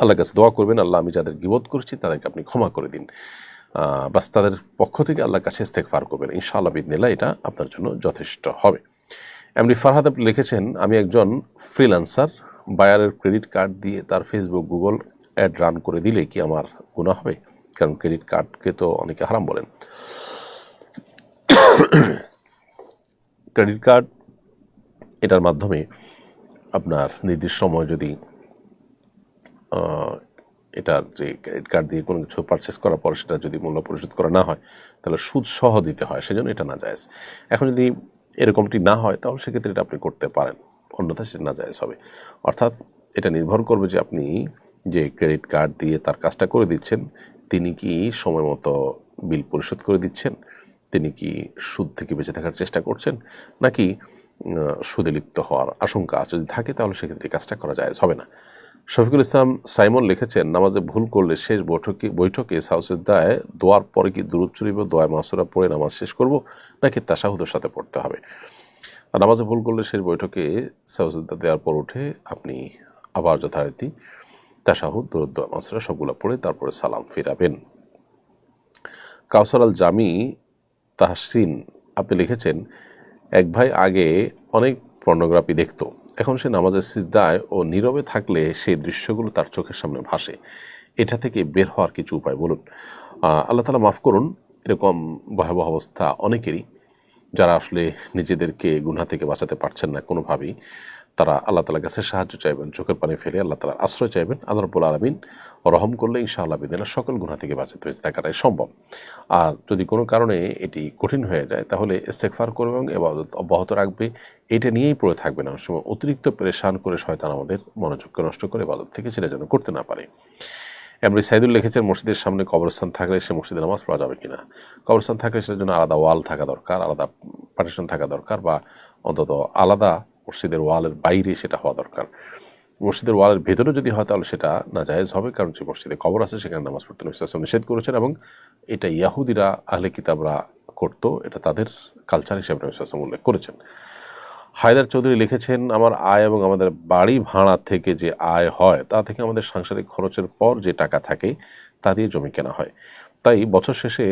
আল্লাহর কাছে দোয়া করবেন, আল্লাহ আমি যাদের গীবত করেছি তাদেরকে আপনি ক্ষমা করে দিন, বাস তাদের পক্ষ থেকে আল্লাহর কাছে ইস্তেগফার করবেন, ইনশাআল্লাহ বিদিনিল্লাহ এটা আপনার জন্য যথেষ্ট হবে। এমনি ফারহাদ আপনি লিখেছেন, আমি একজন ফ্রিল্যান্সার, বায়ারের ক্রেডিট কার্ড দিয়ে তার ফেসবুক গুগল অ্যাড রান করে দিলে কি আমার গুনাহ হবে? কারণ ক্রেডিট কার্ডকে তো অনেকে হারাম বলেন। ক্রেডিট কার্ড এটার মাধ্যমে আপনার নির্দিষ্ট সময় যদি এটার যে ক্রেডিট কার্ড দিয়ে কোনো কিছু পারচেস করার পর সেটা যদি মূল্য পরিশোধ করা না হয়, তাহলে সুদ সহ দিতে হয়, সেজন্য এটা না জায়েজ। এখন যদি এরকমটি না হয় তাহলে সেক্ষেত্রে এটা আপনি করতে পারেন, অন্যথায় সেটা না জায়েজ হবে। অর্থাৎ এটা নির্ভর করবে যে আপনি যে ক্রেডিট কার্ড দিয়ে তার কাজটা করে দিচ্ছেন, তিনি কি সময় মতো বিল পরিশোধ করে দিচ্ছেন, তিনি কি সুদ থেকে বেঁচে থাকার চেষ্টা করছেন, নাকি সুদে লিপ্ত হওয়ার আশঙ্কা যদি থাকে, তাহলে সেক্ষেত্রে কাজটা করা জায়েজ হবে না। শফিকুল ইসলাম সাইমন লিখেছেন, নামাজে ভুল করলে শেষ বৈঠকে সাউসিদ্দায় দোয়ার পরে কি দুরূদ শরীফ ও দোয়া মাসুরা পড়ে নামাজ শেষ করব, নাকি তাশাহুদের সাথে পড়তে হবে? আর নামাজে ভুল করলে শেষ বৈঠকে সাউসিদ্দা দেওয়ার পর উঠে আপনি আবার যথারীতি তাশাহুদ, দুরূদ, দোয়া মাসুরা সবগুলো পড়ে তারপরে সালাম ফিরাবেন। কাউসার আল জামি তাহসিন আপনি লিখেছেন, এক ভাই আগে অনেক পর্নোগ্রাফি দেখতো, এখন সে নামাজের সিজদায় ও নীরবে থাকলে সেই দৃশ্যগুলো তার চোখের সামনে ভাসে, এটা থেকে বের হওয়ার কিছু উপায় বলুন। আল্লাহ তাআলা মাফ করুন, এরকম ভয়াবহ অবস্থা অনেকেরই, যারা আসলে নিজেদেরকে গুনাহ থেকে বাঁচাতে পারছেন না কোনোভাবেই, তারা আল্লাহ তাআলার কাছে সাহায্য চাইবেন, চোখের পানি ফেলে আল্লাহ তাআলার আশ্রয় চাইবেন। আল্লাহ রাব্বুল আলামিন রহম করলে ইনশাআল্লাহ বিদিনা সকল গুনাহ থেকে বাঁচাতে থাকাটাই সম্ভব। আর যদি কোনো কারণে এটি কঠিন হয়ে যায়, তাহলে ইস্তেগফার করবে এবং ইবাদত অব্যাহত রাখবে, এটা নিয়েই পড়ে থাকবে না। অনেক সময় অতিরিক্ত পেরেশান করে শয়তান আমাদের মনোযোগকে নষ্ট করে ইবাদত থেকে সেটা যেন করতে না পারে। এমনি সাইদুল লিখেছেন, মসজিদের সামনে কবরস্থান থাকলে সে মসজিদে নামাজ পড়া যাবে কিনা? কবরস্থান থাকলে সেটার জন্য আলাদা ওয়াল থাকা দরকার, আলাদা পার্টিশন থাকা দরকার, বা অন্তত আলাদা মসজিদের ওয়ালের বাইরে সেটা হওয়া দরকার। মসজিদের ওয়ালের ভেতরে যদি হয় তাহলে সেটা নাজায়েজ হবে, কারণ যে মসজিদে কবর আছে সেখানে নামাজ পড়তে নবী সাল্লাল্লাহু আলাইহি ওয়াসাল্লাম নিষেধ করেছেন, এবং এটা ইয়াহুদিরা আহলে কিতাবরা করতো, এটা তাদের কালচার হিসেবে নবী সাল্লাল্লাহু আলাইহি ওয়াসাল্লাম উল্লেখ করেছেন। হায়দার চৌধুরী লিখেছেন, আমার আয় এবং আমাদের বাড়ি ভাড়া থেকে যে আয় হয় তা থেকে আমাদের সাংসারিক খরচের পর যে টাকা থাকে তা দিয়ে জমি কেনা হয়, তাই বছর শেষে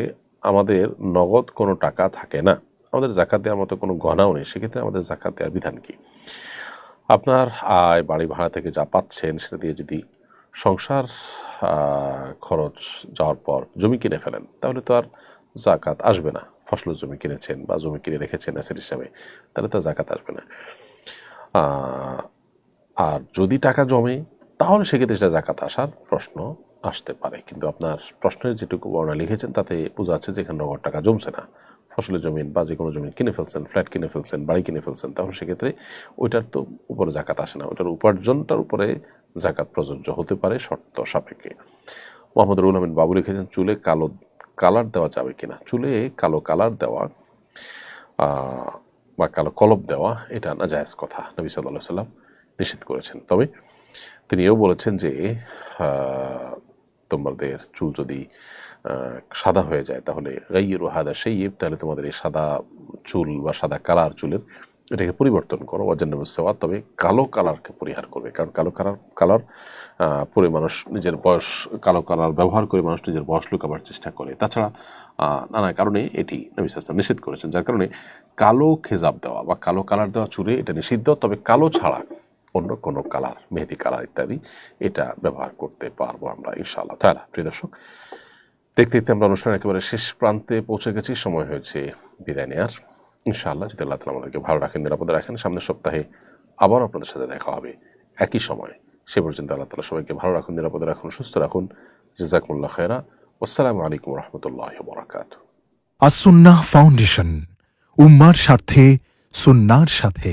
আমাদের নগদ কোনো টাকা থাকে না। আমাদের জাকাত দেওয়ার মতো কোনো গহনাও নেই, সেক্ষেত্রে আমাদের জাকাত দেওয়ার বিধান কি? আপনার আয় বাড়ি ভাড়া থেকে যা পাচ্ছেন সেটা দিয়ে যদি সংসার খরচ যাওয়ার পর জমি কিনে ফেলেন, তাহলে তো আর জাকাত আসবে না। ফসল জমি কিনেছেন বা জমি কিনে রেখেছেন অ্যাসেট হিসাবে, তাহলে তো জাকাত আসবে না। আর যদি টাকা জমে, তাহলে সেক্ষেত্রে সেটা জাকাত আসার প্রশ্ন আসতে পারে। কিন্তু আপনার প্রশ্নের যেটুকু বর্ণনা লিখেছেন তাতে বোঝা যাচ্ছে যে এখানে নগদ টাকা জমছে না, ফসলের জমিন বা যে কোনো জমিন কিনে ফেলছেন, ফ্ল্যাট কিনে ফেলছেন, বাড়ি কিনে ফেলছেন, তাহলে সেক্ষেত্রে ওইটার তো উপরে জাকাত আসে না, ওইটার উপার্জনটার উপরে জাকাত প্রযোজ্য হতে পারে শর্ত সাপেক্ষে। মোহাম্মদ রুহুল আমিন বাবু লিখেছেন, চুলে কালো কালার দেওয়া যাবে কিনা? চুলে কালো কালার দেওয়া বা কালো কলব দেওয়া এটা নাজায়েজ কথা, নবী সাল্লাল্লাহু আলাইহি সাল্লাম নিষেধ করেছেন। তবে তিনি এও বলেছেন যে তোমাদের চুল যদি সাদা হয়ে যায় তাহলে গাইয়িরু হাদা শাইয়িব, তাহলে তোমাদের এই সাদা চুল বা সাদা কালার চুলের এটাকে পরিবর্তন করো, ওয়াজান্নাবুস সাওয়াদ, তবে কালো কালারকে পরিহার করবে। কারণ কালো কালার পরে মানুষ নিজের বয়স, কালো কালার ব্যবহার করে মানুষ নিজের বয়স লুকাবার চেষ্টা করে। তাছাড়া নানা কারণে এটি নবী সাল্লাল্লাহু আলাইহি ওয়াসাল্লাম নিষেধ করেছেন, যার কারণে কালো খেজাব দেওয়া বা কালো কালার দেওয়া চুলে এটা নিষিদ্ধ। তবে কালো ছাড়া অন্য কোনো কালার, মেহেদি কালার ইত্যাদি এটা ব্যবহার করতে পারবো আমরা ইনশাআল্লাহ তাআলা। প্রিয় দর্শক, দেখতে দেখতে আমরা অনুষ্ঠানের একেবারে শেষ প্রান্তে পৌঁছে গেছি, সময় হয়েছে বিদায় নেওয়ার। ইনশাআল্লাহ যদি আল্লাহ তাআলা আমাদেরকে ভালো রাখেন, নিরাপদে রাখেন, সামনের সপ্তাহে আবার আপনাদের সাথে দেখা হবে একই সময়। সে পর্যন্ত আল্লাহ তাআলা সবাইকে ভালো রাখুন, নিরাপদে রাখুন, সুস্থ রাখুন। জাযাকুমুল্লাহ খায়রা। আসসালামু আলাইকুম ওয়া রাহমাতুল্লাহি ওয়া বারাকাতুহু। আসুন্নাহ ফাউন্ডেশন, উম্মার স্বার্থে সুন্নাহর সাথে।